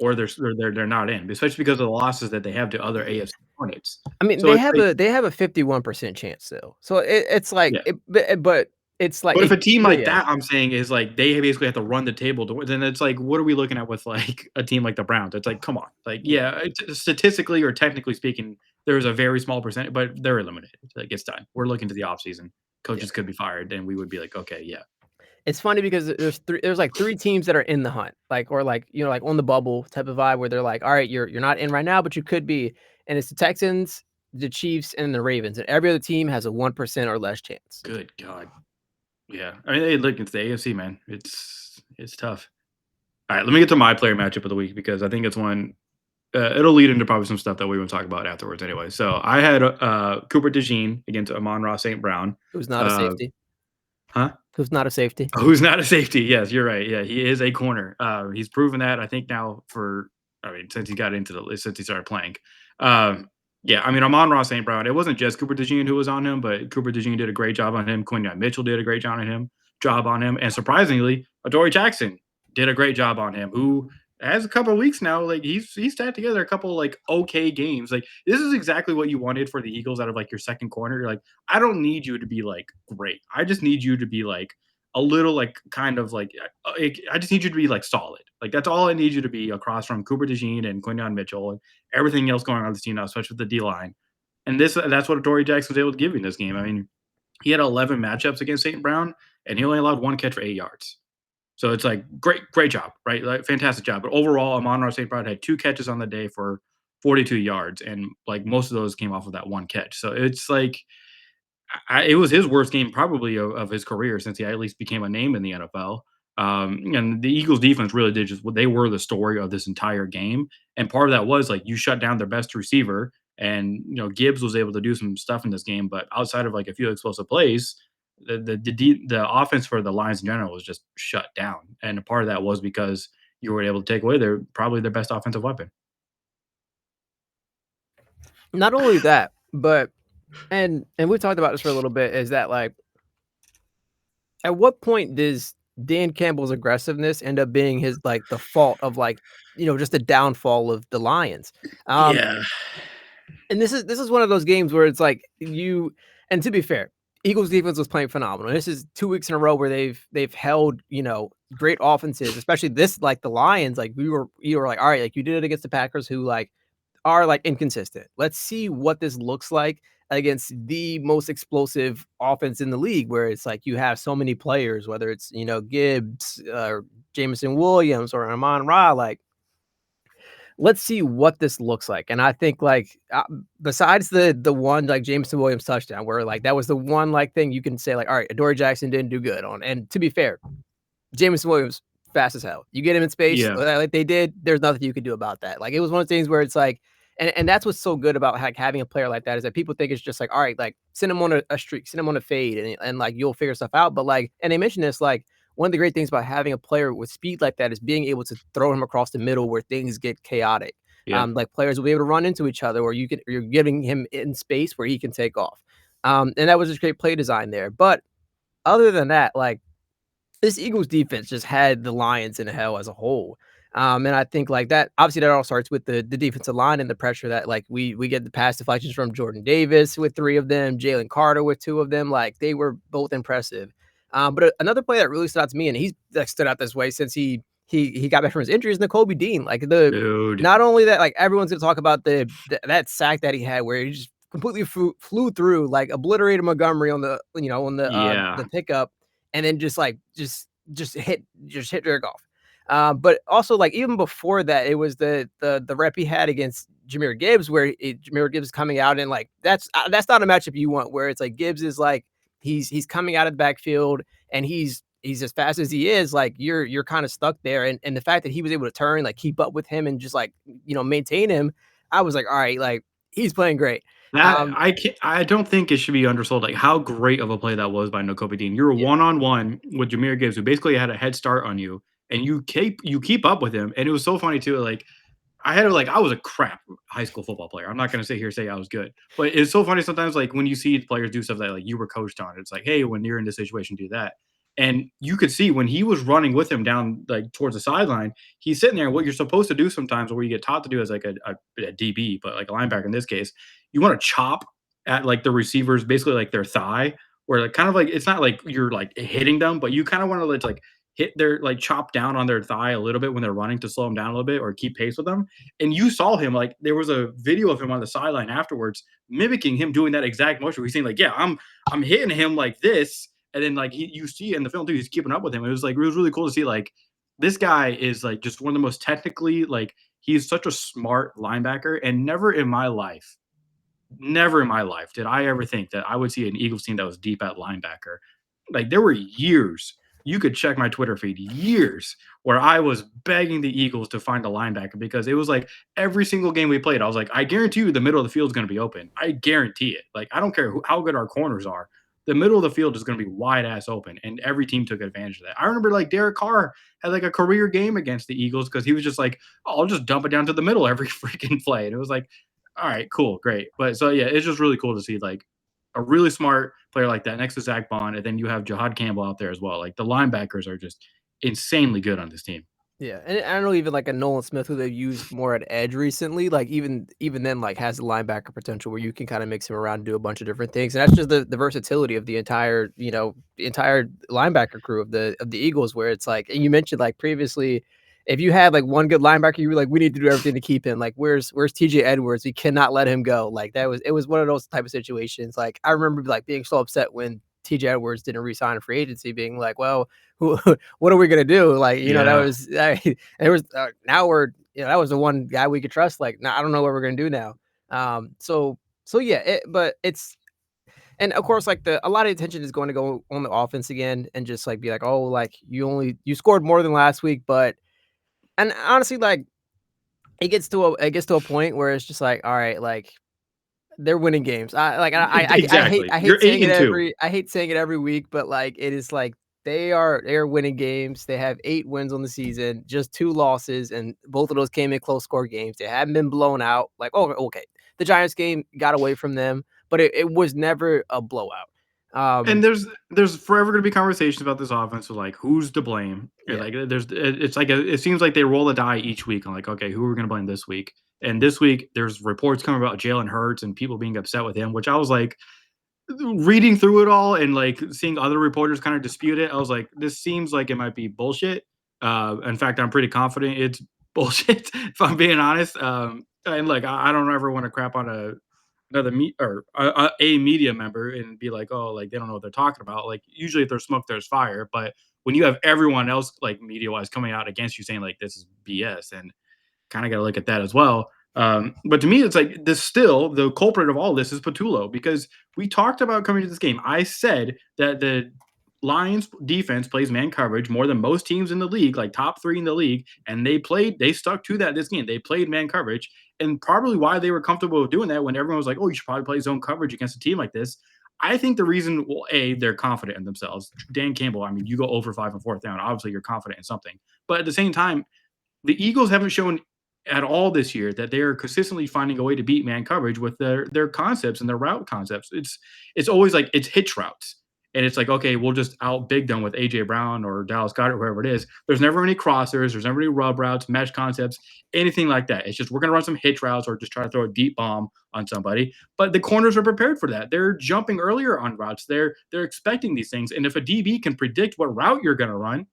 S1: or they're not in, especially because of the losses that they have to other AFC opponents.
S2: I mean,
S1: So it's like,
S2: they have a 51% chance though. So it's like
S1: yeah.
S2: but it's like
S1: But if a team
S2: but
S1: like
S2: yeah,
S1: that, I'm saying, is like they basically have to run the table to win, then it's like, what are we looking at with like a team like the Browns? It's like, come on, like,
S2: yeah,
S1: yeah, statistically or technically speaking, there's a very small percentage, but they're eliminated. Like it's done. We're looking to the off season.
S2: yeah.
S1: Coaches could be fired, and we would be like, okay, yeah,
S2: It's funny because there's like 3 teams that are in the hunt, like or like, like on the bubble type of vibe where they're like, "All right, you're not in right now, but you could be." And it's the Texans, the Chiefs, and the Ravens, and every other team has a 1% or less chance.
S1: good god, yeah. I mean, hey, look, it's the AFC, man. It's tough. All right, let me get to my player matchup of the week because I think it's one. It'll lead into probably some stuff that we will talk about afterwards, anyway. So I had Cooper DeJean against Amon Ross St. Brown.
S2: Who's not a
S1: Uh,
S2: safety?
S1: huh?
S2: Who's not a safety?
S1: Who's not a safety? Yes, you're right. Yeah, he is a corner. He's proven that I think now I mean, since he got into since he started playing. Um, yeah, I mean, Amon Ross St. Brown. It wasn't just Cooper DeJean who was on him, but Cooper DeJean did a great job on him. Quinyon Mitchell did a great job on him, and surprisingly, Adoree Jackson did a great job on him. Who has a couple of weeks now, like he's stat together a couple like okay games. Like this is exactly what you wanted for the Eagles out of like your second corner. You're like, I don't need you to be like great. I just need you to be like a little like kind of like I just need you to be like solid. Like that's all I need you to be across from Cooper DeJean and Quinyon Mitchell and everything else going on this team now, especially with the D line. And that's what Dory Jackson was able to give you in this game. I mean, he had 11 matchups against St. Brown, and he only allowed one catch for 8 yards. So it's like great job, right? Like fantastic job. But overall, Amon-Ra St. Brown had 2 catches on the day for 42 yards, and like most of those came off of that one catch. So it's like it was his worst game probably of his career since he at least became a name in the NFL. And the Eagles defense really did just they were the story of this entire game. And part of that was like you shut down their best receiver, and Gibbs was able to do some stuff in this game. But outside of like a few explosive plays, the offense for the Lions in general was just shut down. And a part of that was because you were able to take away their best offensive weapon.
S2: Not only that, but and we talked about this for a little bit, is that like at what point does Dan Campbell's aggressiveness end up being his like the fault of like, just the downfall of the Lions? Um,
S1: Yeah,
S2: and this is one of those games where it's like and to be fair, Eagles defense was playing phenomenal. This is 2 weeks in a row where they've held, great offenses, especially this like the Lions, like you were like, all right, like you did it against the Packers who like are like inconsistent. Let's see what this looks like against the most explosive offense in the league, where it's like you have so many players, whether it's Gibbs, Jameson Williams, or Amon Ra. Like, let's see what this looks like. And I think like besides the one like Jameson Williams touchdown, where like that was the one like thing you can say like, all right, Adoree Jackson didn't do good on. And to be fair, Jameson Williams fast as hell. You get him in space
S1: yeah,
S2: like they did. There's nothing you can do about that. Like it was one of those things where it's like, and that's what's so good about like having a player like that is that people think it's just like, all right, like send him on a streak, send him on a fade, and like you'll figure stuff out. But like, and they mentioned this like one of the great things about having a player with speed like that is being able to throw him across the middle where things get chaotic.
S1: yeah.
S2: Like players will be able to run into each other, or you're giving him in space where he can take off. And that was just great play design there. But other than that, like this Eagles defense just had the Lions in hell as a whole. And I think like that obviously that all starts with the defensive line and the pressure that like we get the pass deflections from Jordan Davis with 3 of them, Jalen Carter with 2 of them. Like they were both impressive. But another play that really stood out to me, and he's like stood out this way since he got back from his injuries, Nakobe Dean. Like the
S1: Dude.
S2: not only that, like everyone's gonna talk about that sack that he had where he just completely flew through, like obliterated Montgomery on
S1: Yeah.
S2: the pickup, and then just hit Jared Goff. But also, like even before that, it was the rep he had against Jahmyr Gibbs, where Jahmyr Gibbs is coming out and like that's not a matchup you want, where it's like Gibbs is like he's coming out of the backfield and he's as fast as he is, like you're kind of stuck there, and the fact that he was able to turn, like keep up with him and just like maintain him, I was like, all right, like he's playing great.
S1: That
S2: Um,
S1: I don't think it should be undersold, like, how great of a play that was by Nakobe Dean. You're
S2: yeah,
S1: one-on-one with Jahmyr Gibbs, who basically had a head start on you, and you keep up with him, and it was so funny too, like, I was a crap high school football player. I'm not gonna sit here and say I was good, but it's so funny sometimes, like, when you see players do stuff that, like, you were coached on, it's like, "Hey, when you're in this situation, do that." And you could see when he was running with him down, like, towards the sideline, he's sitting there, and what you're supposed to do sometimes, or what you get taught to do as, like, a DB, but, like, a linebacker in this case, you wanna chop at, like, the receivers, basically, like, their thigh, where, like, kind of like it's not like you're, like, hitting them, but you kinda wanna, like, hit their like, chop down on their thigh a little bit when they're running to slow them down a little bit or keep pace with them, and you saw him, like, there was a video of him on the sideline afterwards mimicking him doing that exact motion. He's saying, like, "Yeah, I'm hitting him like this," and then, like, you see in the film too, he's keeping up with him. It was, like, it was really cool to see, like, this guy is, like, just one of the most technically, like, he's such a smart linebacker, and never in my life did I ever think that I would see an Eagles team that was deep at linebacker. Like there were years, you could check my Twitter feed, years where I was begging the Eagles to find a linebacker because it was like every single game we played, I was like, I guarantee you the middle of the field is going to be open. I guarantee it. Like I don't care how good our corners are. The middle of the field is going to be wide ass open, and every team took advantage of that. I remember like Derek Carr had like a career game against the Eagles because he was just like, oh, I'll just dump it down to the middle every freaking play. And it was like, all right, cool, great. But so yeah, it's just really cool to see like a really smart player like that next to Zach Bond, and then you have Jahad Campbell out there as well. Like the linebackers are just insanely good on this team.
S2: yeah, and I don't know even like a Nolan Smith who they've used more at edge recently. Like even then, like has the linebacker potential where you can kind of mix him around and do a bunch of different things. And that's just the versatility of the entire the entire linebacker crew of the Eagles. Where it's like, and you mentioned like previously, if you had like one good linebacker, you were like, we need to do everything to keep him. Like where's TJ Edwards? We cannot let him go. Like it was one of those type of situations. Like I remember like being so upset when TJ Edwards didn't resign a free agency, being like, well, who what are we gonna do? Like, that
S1: Yeah.
S2: was it was now we're that was the one guy we could trust. Like, now I don't know what we're gonna do now. So yeah, but it's and of course, like a lot of attention is going to go on the offense again, and just like be like, oh, like you scored more than last week, but and honestly, like it gets to a point where it's just like, all right, like they're winning games.
S1: Exactly.
S2: I hate
S1: You're
S2: saying
S1: 8
S2: it
S1: and 2.
S2: every week, but like it is like they are winning games. They have 8 wins on the season, just 2 losses, and both of those came in close score games. They haven't been blown out. Like, oh, okay, the Giants game got away from them, but it was never a blowout.
S1: And
S2: Um,
S1: there's forever gonna be conversations about this offense of like who's to blame. And
S2: yeah,
S1: like it's like it seems like they roll a die each week. I'm like, okay, who are we gonna blame this week? And this week there's reports coming about Jalen Hurts and people being upset with him, which I was like, reading through it all and like seeing other reporters kind of dispute it, I was like, this seems like it might be bullshit. In fact, I'm pretty confident it's bullshit if I'm being honest. And like, I don't ever want to crap on another or a media member and be like, oh, like they don't know what they're talking about. Like usually, if there's smoke, there's fire. But when you have everyone else like media wise coming out against you saying like this is BS, and kind of got to look at that as well. But to me, it's like this still the culprit of all this is Patullo because we talked about coming to this game. I said that the Lions defense plays man coverage more than most teams in the league, like top 3 in the league, and they stuck to that this game. They played man coverage, and probably why they were comfortable with doing that when everyone was like, "Oh, you should probably play zone coverage against a team like this." I think the reason, well, they're confident in themselves. Dan Campbell, I mean, you go over 5 and 4th down. Obviously, you're confident in something, but at the same time, the Eagles haven't shown at all this year that they are consistently finding a way to beat man coverage with their concepts and their route concepts. It's always like it's hitch routes. and it's like, okay, we'll just out big them with AJ Brown or Dallas Goedert, whoever it is. There's never any crossers, there's never any rub routes, mesh concepts, anything like that. It's just we're gonna run some hitch routes or just try to throw a deep bomb on somebody. But the corners are prepared for that. They're jumping earlier on routes. They're expecting these things. And if a DB can predict what route you're gonna run,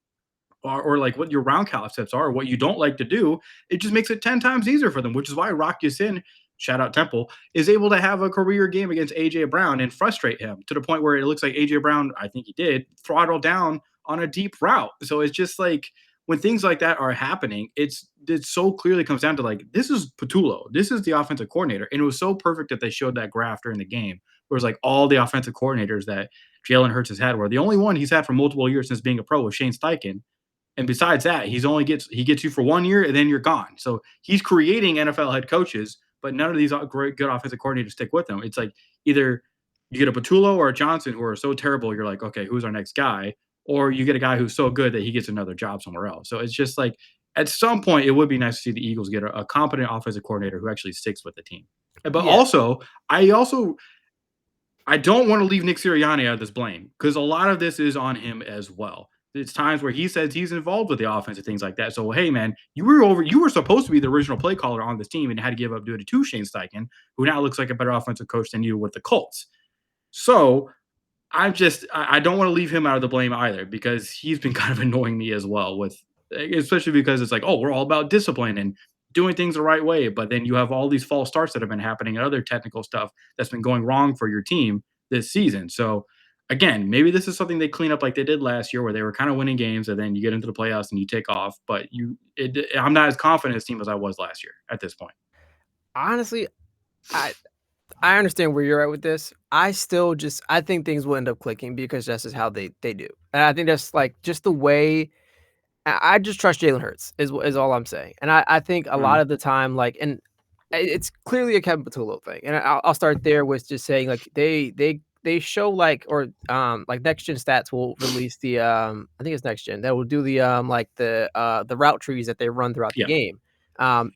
S1: or like what your round concepts are, what you don't like to do, it just makes it 10 times easier for them, which is why Rock Ya-Sin, shout out Temple, is able to have a career game against AJ Brown and frustrate him to the point where it looks like AJ Brown, I think he did, throttle down on a deep route. So it's just like when things like that are happening, it so clearly comes down to like this is Patullo, this is the offensive coordinator, and it was so perfect that they showed that graph during the game. Where it's like all the offensive coordinators that Jalen Hurts has had, where the only one he's had for multiple years since being a pro was Shane Steichen, and besides that, he gets you for 1 year and then you're gone. So he's creating NFL head coaches, but none of these great good offensive coordinators stick with him. It's like either you get a Patullo or a Johnson who are so terrible, you're like, okay, who's our next guy? Or you get a guy who's so good that he gets another job somewhere else. So it's just like at some point, it would be nice to see the Eagles get a competent offensive coordinator who actually sticks with the team. But
S2: Yeah.
S1: I don't want to leave Nick Sirianni out of this blame because a lot of this is on him as well. It's times where he says he's involved with the offense and things like that. So, hey, man, you were supposed to be the original play caller on this team and had to give up duty to Shane Steichen, who now looks like a better offensive coach than you with the Colts. So I don't want to leave him out of the blame either because he's been kind of annoying me as well with, especially because it's like, oh, we're all about discipline and doing things the right way. But then you have all these false starts that have been happening and other technical stuff that's been going wrong for your team this season. So again, maybe this is something they clean up like they did last year where they were kind of winning games and then you get into the playoffs and you take off. But I'm not as confident as team as I was last year at this point.
S2: Honestly, I I understand where you're at with this. I think things will end up clicking because that's just how they do. And I think that's like just the way I just trust Jalen Hurts is all I'm saying. And I think a lot
S1: Mhm.
S2: of the time, like, and it's clearly a Kevin Patullo thing. And I'll start there with just saying like they show like like Next Gen Stats will release the I think it's Next Gen that will do the like the route trees that they run throughout the
S1: Yeah.
S2: game.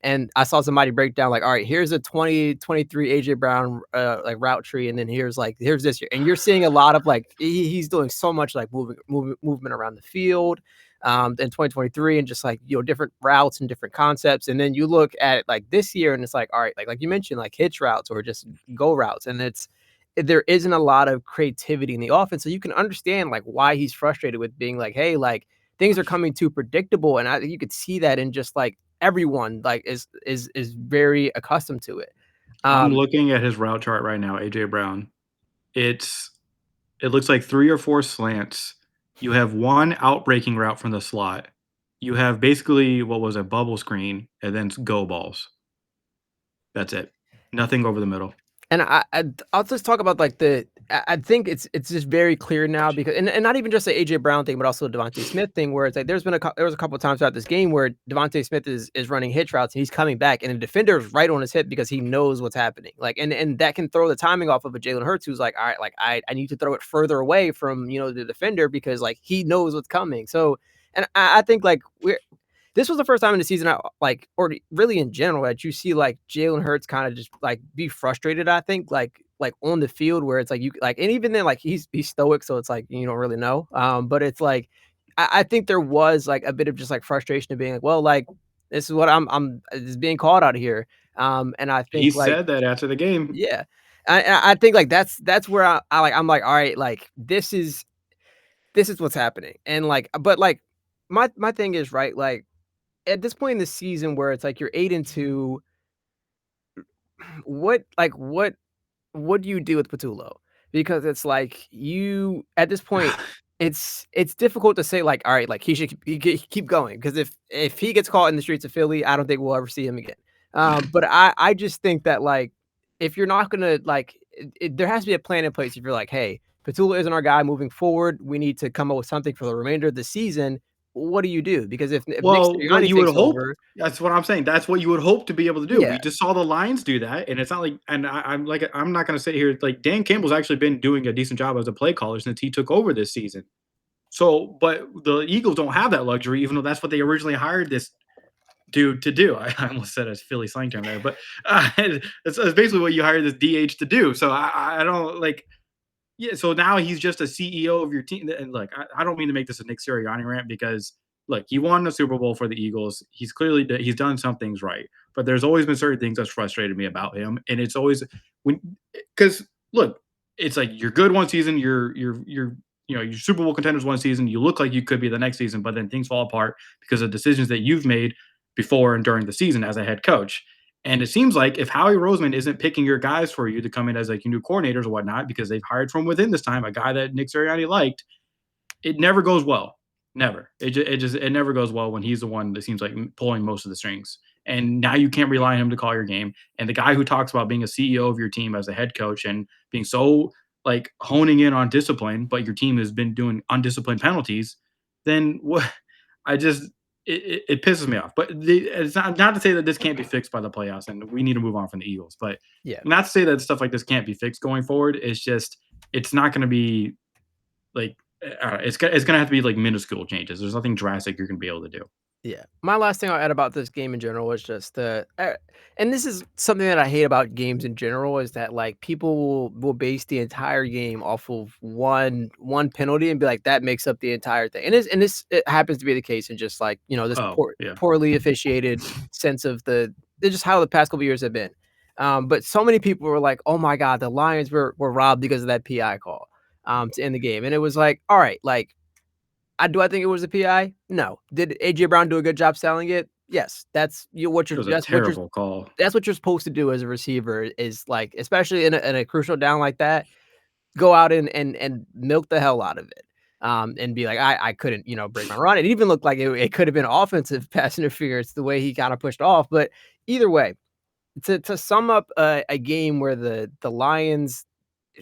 S2: And I saw somebody break down like, all right, here's a 2023 AJ Brown like route tree, and then here's this year, and you're seeing a lot of like he's doing so much like movement around the field in 2023 and just like different routes and different concepts, and then you look at like this year and it's like, all right, like you mentioned, like hitch routes or just go routes, and there isn't a lot of creativity in the offense, so you can understand like why he's frustrated with being like, hey, like things are coming too predictable, and you could see that in just like everyone like is very accustomed to it.
S1: I'm
S2: Um,
S1: looking at his route chart right now, AJ Brown. It's it looks like 3 or 4 slants. You have 1 outbreaking route from the slot. You have basically what was a bubble screen and then go balls. That's it. Nothing over the middle.
S2: and I'll just talk about like I think it's just very clear now because and not even just the AJ Brown thing, but also the Devontae Smith thing, where it's like there was a couple of times throughout this game where Devontae Smith is running hitch routes and he's coming back and the defender is right on his hip because he knows what's happening. Like and that can throw the timing off of a Jalen Hurts who's like, all right, like I need to throw it further away from the defender because like he knows what's coming. So and I think like this was the first time in the season, or really in general, that you see like Jalen Hurts kind of just like be frustrated. I think like on the field where it's like you like, and even then like he's stoic, so it's like you don't really know. But it's like I think there was like a bit of just like frustration of being like, well, like this is what I'm is being called out of here. And I
S1: He
S2: think like
S1: said that after the game.
S2: yeah, I think like that's where I'm like, all right, like this is what's happening, and like but like my thing is right like at this point in the season where it's like you're 8-2, what do you do with Patullo? Because it's like you at this point, it's difficult to say like, all right, like he should keep going because if he gets caught in the streets of Philly, I don't think we'll ever see him again. But I just think that like if you're not gonna like, there has to be a plan in place. If you're like, hey, Patullo isn't our guy moving forward, we need to come up with something for the remainder of the season. What do you do? Because if Nick
S1: Well, what
S2: Sirianni
S1: you would
S2: takes
S1: hope
S2: over,
S1: that's what I'm saying. That's what you would hope to be able to do.
S2: yeah,
S1: We just saw the Lions do that, and it's not like and I'm like I'm not gonna sit here like Dan Campbell's actually been doing a decent job as a play caller since he took over this season. So, but the Eagles don't have that luxury, even though that's what they originally hired this dude to do. I almost said a Philly slang term there, but it's basically what you hired this DH to do. So I don't like. Yeah, so now he's just a CEO of your team. And look, I don't mean to make this a Nick Sirianni rant because look, he won the Super Bowl for the Eagles. He's done some things right, but there's always been certain things that's frustrated me about him, and it's always when because look, it's like you're good one season, you're your Super Bowl contenders one season, you look like you could be the next season, but then things fall apart because of decisions that you've made before and during the season as a head coach. And it seems like if Howie Roseman isn't picking your guys for you to come in as like your new coordinators or whatnot, because they've hired from within this time a guy that Nick Sirianni liked, it never goes well. Never. It never goes well when he's the one that seems like pulling most of the strings. And now you can't rely on him to call your game. And the guy who talks about being a CEO of your team as a head coach and being so like honing in on discipline, but your team has been doing undisciplined penalties, then what? I just it pisses me off. But it's not to say that this can't be fixed by the playoffs, and we need to move on from the Eagles. But
S2: Yeah.
S1: not to say that stuff like this can't be fixed going forward. It's just it's not going to be like it's gonna have to be like minuscule changes. There's nothing drastic you're gonna be able to do.
S2: Yeah. My last thing I'll add about this game in general was just and this is something that I hate about games in general is that like people will base the entire game off of one penalty and be like that makes up the entire thing. And this it happens to be the case in just like, this
S1: Oh yeah,
S2: poorly officiated sense of just how the past couple years have been. But so many people were like, "Oh my god, the Lions were robbed because of that PI call." To end the game. And it was like, all right, like I think it was a PI? No. Did AJ Brown do a good job selling it? Yes.
S1: it was a terrible call.
S2: that's what you're supposed to do as a receiver is like, especially in a crucial down like that, go out and milk the hell out of it. And be like, I couldn't, break my run. It even looked like it could have been offensive pass interference the way he kind of pushed off. But either way, to sum up a game where the Lions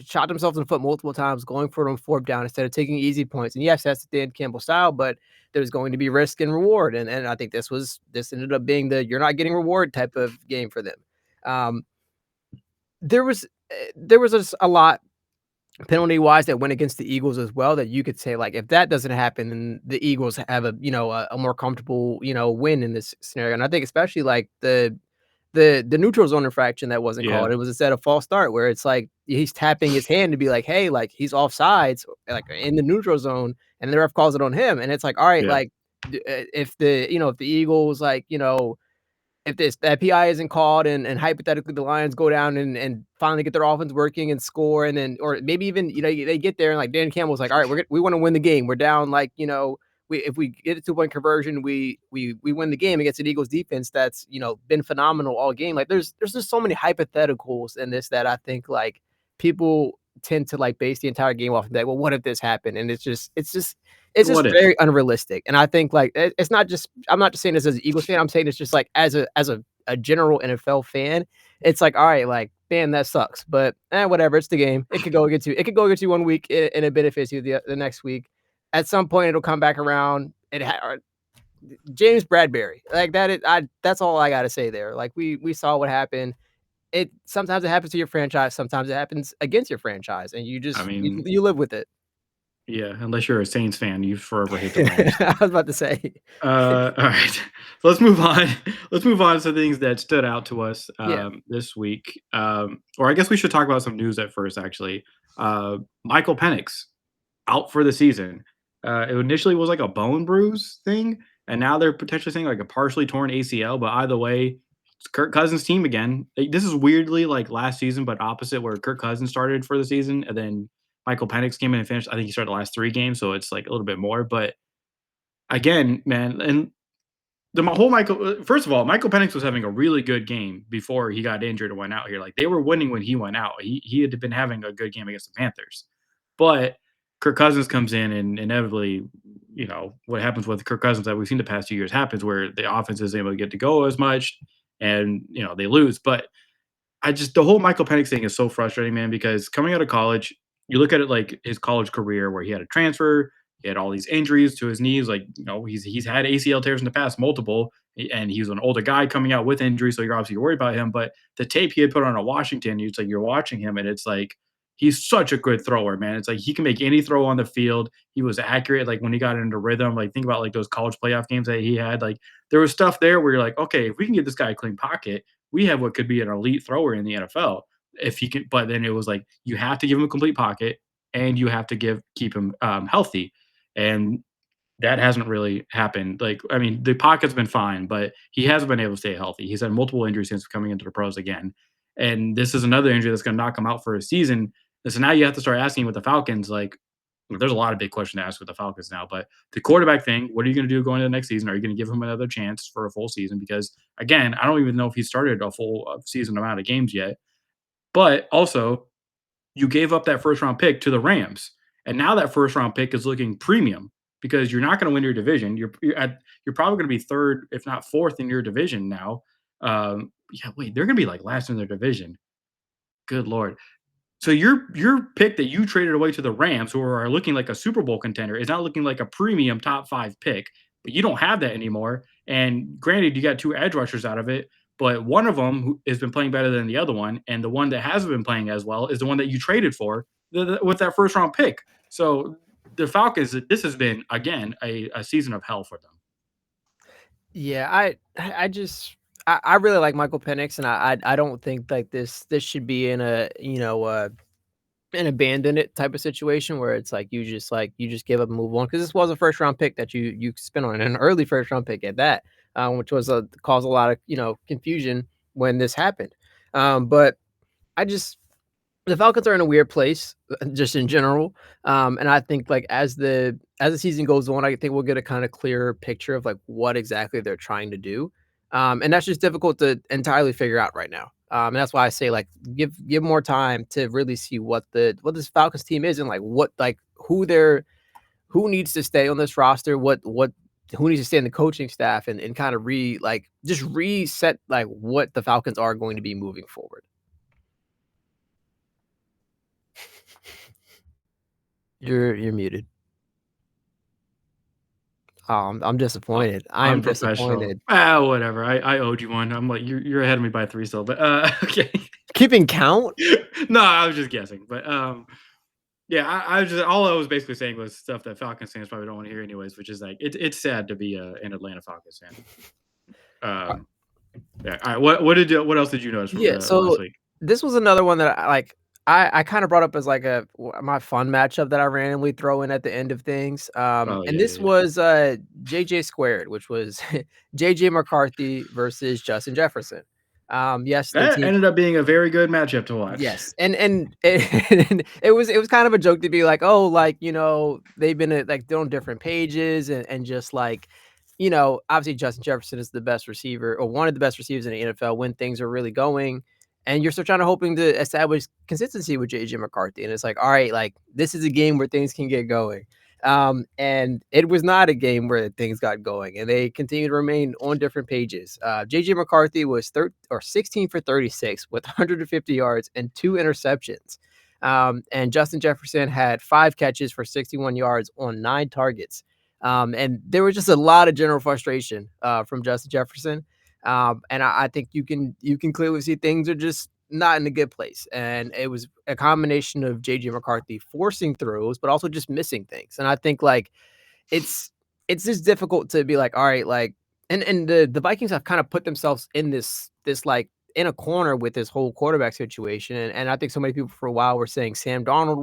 S2: shot themselves in the foot multiple times, going for it on fourth down instead of taking easy points. And yes, that's the Dan Campbell style, but there's going to be risk and reward. And I think this ended up being the you're not getting reward type of game for them. Um, there was a lot penalty wise that went against the Eagles as well that you could say like if that doesn't happen, then the Eagles have a more comfortable win in this scenario. And I think especially like the neutral zone infraction that wasn't
S1: Yeah,
S2: called. It was instead a false start where it's like he's tapping his hand to be like, "Hey, like he's offsides, like in the neutral zone," and the ref calls it on him, and it's like, all right,
S1: yeah.
S2: like if the Eagles like if that PI isn't called and hypothetically the Lions go down and finally get their offense working and score and then or maybe even they get there and like Dan Campbell's like, all right, we want to win the game. We're down like we if we get a 2-point conversion, we win the game against an Eagles defense that's been phenomenal all game. Like there's just so many hypotheticals in this that I think like people tend to like base the entire game off of that. Well, what if this happened? And it's just
S1: What if?
S2: very unrealistic. And I think like it's not just I'm not just saying this as an Eagles fan. I'm saying it's just like as a general NFL fan, it's like all right, like man, that sucks. But whatever, it's the game. It could go against you. It could go against you one week and it benefits you the next week. At some point, it'll come back around. James Bradbury, like that. That's all I got to say there. Like we saw what happened. It sometimes it happens to your franchise. Sometimes it happens against your franchise, and you
S1: I
S2: just
S1: mean,
S2: you live with it.
S1: yeah. Unless you're a Saints fan, you forever hate the Rams.
S2: I was about to say,
S1: All right. So let's move on. Let's move on to things that stood out to us
S2: yeah,
S1: this week. Or I guess we should talk about some news at first. Actually, Michael Penix out for the season. It initially was like a bone bruise thing, and now they're potentially saying like a partially torn ACL. But either way, it's Kirk Cousins' team again. This is weirdly like last season, but opposite where Kirk Cousins started for the season, and then Michael Penix came in and finished. I think he started the last 3 games, so it's like a little bit more. But again, man, and the whole Michael. First of all, Michael Penix was having a really good game before he got injured and went out here. Like they were winning when he went out. He had been having a good game against the Panthers, but Kirk Cousins comes in and inevitably, what happens with Kirk Cousins that we've seen the past 2 years happens where the offense isn't able to get to go as much, and they lose. But the whole Michael Penix thing is so frustrating, man, because coming out of college, you look at it like his college career where he had a transfer, he had all these injuries to his knees, like he's had ACL tears in the past, multiple, and he was an older guy coming out with injuries, so you're obviously worried about him. But the tape he had put on a Washington, it's like you're watching him, and it's like he's such a good thrower, man. It's like he can make any throw on the field. He was accurate, like when he got into rhythm. Like think about like those college playoff games that he had. Like there was stuff there where you're like, okay, if we can get this guy a clean pocket, we have what could be an elite thrower in the NFL if he can. But then it was like you have to give him a complete pocket, and you have to keep him healthy. And that hasn't really happened. Like, I mean, the pocket's been fine, but he hasn't been able to stay healthy. He's had multiple injuries since coming into the pros again. And this is another injury that's going to knock him out for a season. And so now you have to start asking with the Falcons, like, there's a lot of big questions to ask with the Falcons now. But the quarterback thing, what are you going to do going into the next season? Are you going to give him another chance for a full season? Because again, I don't even know if he started a full season amount of games yet. But also, you gave up that first round pick to the Rams, and now that first round pick is looking premium because you're not going to win your division. You're probably going to be third, if not fourth, in your division now. Yeah, wait, they're going to be like last in their division. Good lord. So your pick that you traded away to the Rams, who are looking like a Super Bowl contender, is now looking like a premium top 5 pick, but you don't have that anymore. And granted, you got 2 edge rushers out of it, but one of them who has been playing better than the other one, and the one that hasn't been playing as well is the one that you traded for with that first round pick. So the Falcons, this has been again a season of hell for them.
S2: Yeah, I just I really like Michael Penix, and I don't think like this should be in a an abandon it type of situation where it's like you just give up and move on because this was a first round pick that you spent on an early first round pick at that, which was caused a lot of confusion when this happened. But I just the Falcons are in a weird place just in general. And I think like as the season goes on, I think we'll get a kind of clearer picture of like what exactly they're trying to do. And that's just difficult to entirely figure out right now. And that's why I say like give more time to really see what this Falcons team is and like what like who needs to stay on this roster, what who needs to stay in the coaching staff and kind of just reset like what the Falcons are going to be moving forward. You're muted. I'm disappointed. I am
S1: Unprofessional.
S2: disappointed.
S1: Whatever. I owed you one. I'm like you're ahead of me by 3 still, but okay.
S2: Keeping count?
S1: No, I was just guessing, but yeah, I was just all I was basically saying was stuff that Falcons fans probably don't want to hear anyways, which is like it's sad to be an Atlanta Falcons fan. Um, yeah. All right. What else did you notice from
S2: Yeah,
S1: last
S2: so
S1: week?
S2: this was another one that I kind of brought up as like my fun matchup that I randomly throw in at the end of things.
S1: Oh
S2: And
S1: yeah,
S2: this
S1: yeah, yeah.
S2: was JJ squared, which was JJ McCarthy versus Justin Jefferson. Yes, the
S1: That
S2: team.
S1: ended up being a very good matchup to watch.
S2: Yes, and it was kind of a joke to be like, "Oh, like, they've been like they're on different pages and just like, obviously Justin Jefferson is the best receiver or one of the best receivers in the NFL when things are really going, and you're still trying to hoping to establish consistency with JJ McCarthy, and it's like, all right, like this is a game where things can get going." And it was not a game where things got going, and they continue to remain on different pages. JJ McCarthy was 16 for 36 with 150 yards and 2 interceptions. And Justin Jefferson had 5 catches for 61 yards on 9 targets. And there was just a lot of general frustration from Justin Jefferson. And I think you can clearly see things are just not in a good place. And it was a combination of JJ McCarthy forcing throws, but also just missing things. And I think like it's it's just difficult to be like, all right, like and the Vikings have kind of put themselves in this like in a corner with this whole quarterback situation. And I think so many people for a while were saying Sam Darnold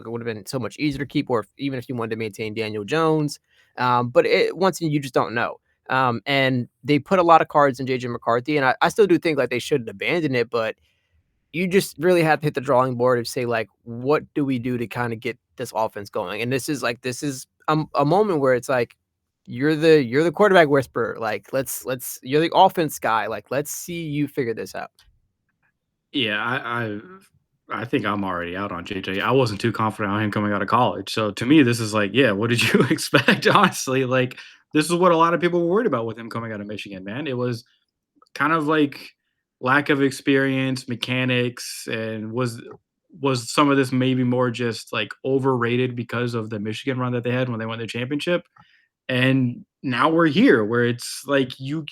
S2: would have been so much easier to keep, or even if you wanted to maintain Daniel Jones. But once again, you just don't know. And they put a lot of cards in JJ McCarthy, and I still do think like they shouldn't abandon it, but you just really have to hit the drawing board and say like, what do we do to kind of get this offense going? And this is a moment where it's like you're the quarterback whisperer. Like let's you're the offense guy. Like let's see you figure this out.
S1: Yeah, I think I'm already out on JJ. I wasn't too confident on him coming out of college. So to me, this is like, yeah, what did you expect? Honestly, like this is what a lot of people were worried about with him coming out of Michigan, man. It was kind of like lack of experience, mechanics, and was some of this maybe more just like overrated because of the Michigan run that they had when they won the championship. And now we're here where it's like you're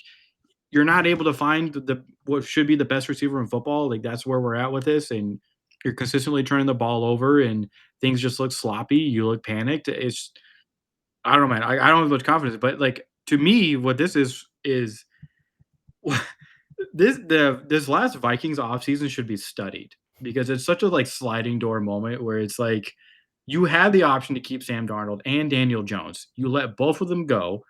S1: not able to find the what should be the best receiver in football. Like that's where we're at with this, and you're consistently turning the ball over, and things just look sloppy. You look panicked. It's I don't know, man. I don't have much confidence, but like to me, what this is this last Vikings offseason should be studied because it's such a like sliding door moment where it's like You had the option to keep Sam Darnold and Daniel Jones. You let both of them go.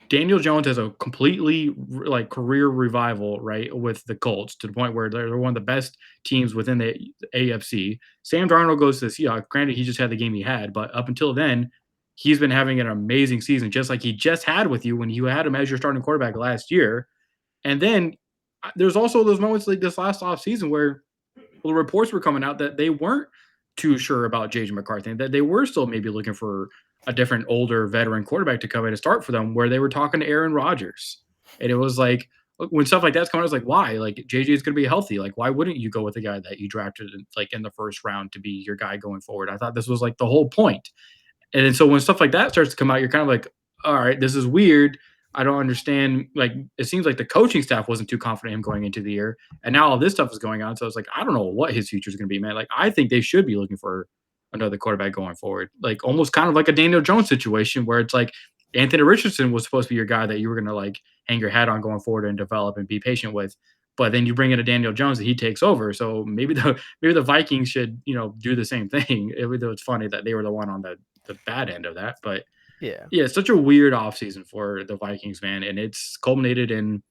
S1: Daniel Jones has a completely like career revival, right, with the Colts to the point where they're one of the best teams within the AFC. Sam Darnold goes to the Seahawks. Granted, he just had the game he had, but up until then, he's been having an amazing season, just like he just had with you when you had him as your starting quarterback last year. And then there's also those moments like this last offseason where the reports were coming out that they weren't too sure about JJ McCarthy, that they were still maybe looking for a different older veteran quarterback to come in and start for them, where they were talking to Aaron Rodgers. And it was like, when stuff like that's coming, I was like, why? Like JJ is going to be healthy. Like, why wouldn't you go with a guy that you drafted like in the first round to be your guy going forward? I thought this was like the whole point. And then so when stuff like that starts to come out, you're kind of like, all right, this is weird. I don't understand. Like, it seems like the coaching staff wasn't too confident in him going into the year. And now all this stuff is going on. So it's like, I don't know what his future is going to be, man. Like, I think they should be looking for another quarterback going forward. Like, almost kind of like a Daniel Jones situation where it's like Anthony Richardson was supposed to be your guy that you were going to like hang your hat on going forward and develop and be patient with. But then you bring in a Daniel Jones and he takes over. So maybe the Vikings should, do the same thing. Even though it's funny that they were the one on the bad end of that. But
S2: Yeah.
S1: yeah, it's such a weird offseason for the Vikings, man. And it's culminated in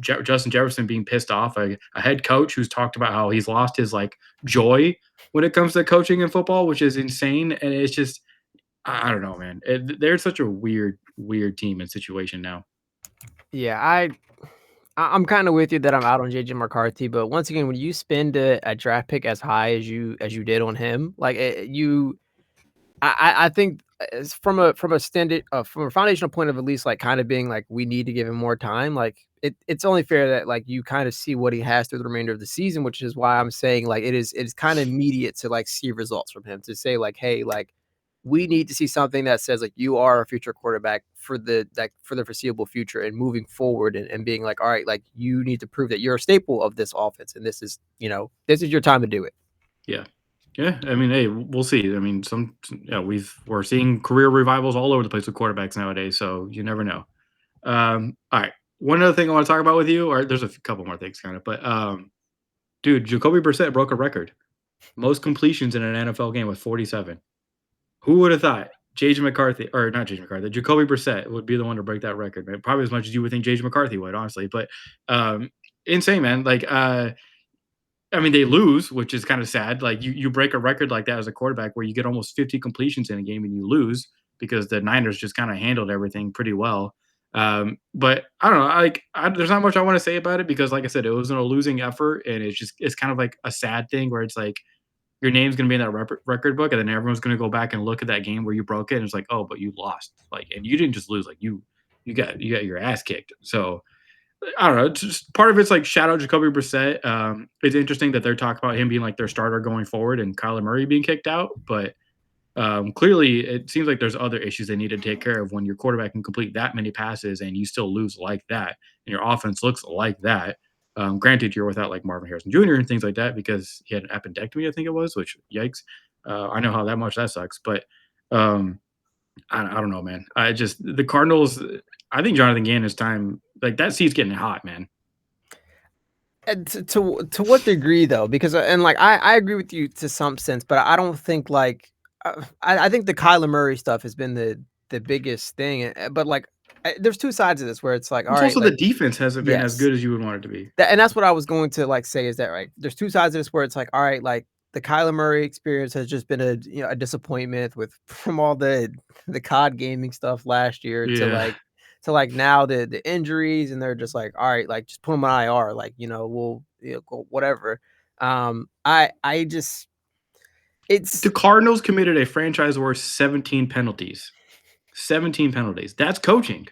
S1: Justin Jefferson being pissed off, a head coach who's talked about how he's lost his like joy when it comes to coaching in football, which is insane. And it's just, I don't know, man. They're such a weird team and situation now.
S2: Yeah, I'm kind of with you that I'm out on JJ McCarthy, but once again, when you spend a draft pick as high as you did on him, like I think from a standard from a foundational point of at least like kind of being like we need to give him more time. Like it's only fair that like you kind of see what he has through the remainder of the season, which is why I'm saying like it's kind of immediate to like see results from him to say like hey like we need to see something that says like you are a future quarterback for the foreseeable future and moving forward and being like all right like you need to prove that you're a staple of this offense and this is this is your time to do it.
S1: Yeah. Yeah, I mean, hey, we'll see. I mean, yeah, we're seeing career revivals all over the place with quarterbacks nowadays, so you never know. All right, one other thing I want to talk about with you, or there's a couple more things kind of, but dude, Jacoby Brissett broke a record, most completions in an NFL game with 47. Who would have thought JJ McCarthy, or not JJ McCarthy, Jacoby Brissett would be the one to break that record, man? Probably as much as you would think JJ McCarthy would, honestly. But insane, man. Like, I mean, they lose, which is kind of sad. Like you break a record like that as a quarterback where you get almost 50 completions in a game and you lose because the Niners just kind of handled everything pretty well. But I don't know. There's not much I want to say about it because, like I said, it wasn't a losing effort, and it's kind of like a sad thing where it's like your name's gonna be in that record book, and then everyone's gonna go back and look at that game where you broke it, and it's like, oh, but you lost, like, and you didn't just lose, like you got your ass kicked. So I don't know. Just part of it's like shout out Jacoby Brissett. It's interesting that they're talking about him being like their starter going forward and Kyler Murray being kicked out, but clearly it seems like there's other issues they need to take care of when your quarterback can complete that many passes and you still lose like that, and your offense looks like that. Granted, you're without like Marvin Harrison Jr. and things like that because he had an appendectomy, I think it was, which yikes. I know how that much that sucks, but I don't know, man. The Cardinals. I think Jonathan Gannon's time, like that seat's getting hot, man.
S2: And to what degree though? Because and like I agree with you to some sense, but I don't think like I think the Kyler Murray stuff has been the biggest thing. But like there's two sides of this where it's like all
S1: It's
S2: right,
S1: also
S2: like,
S1: the defense hasn't been as
S2: yes.
S1: good as you would want it to be.
S2: And that's what I was going to like say is that right. There's two sides of this where it's like all right, like the Kyler Murray experience has just been a disappointment with from all the COD gaming stuff last year
S1: Yeah.
S2: to like now the injuries and they're just like all right like just put him on IR like we'll go whatever. I just
S1: The
S2: it's
S1: Cardinals committed a franchise worst 17 penalties. 17 penalties. That's coaching.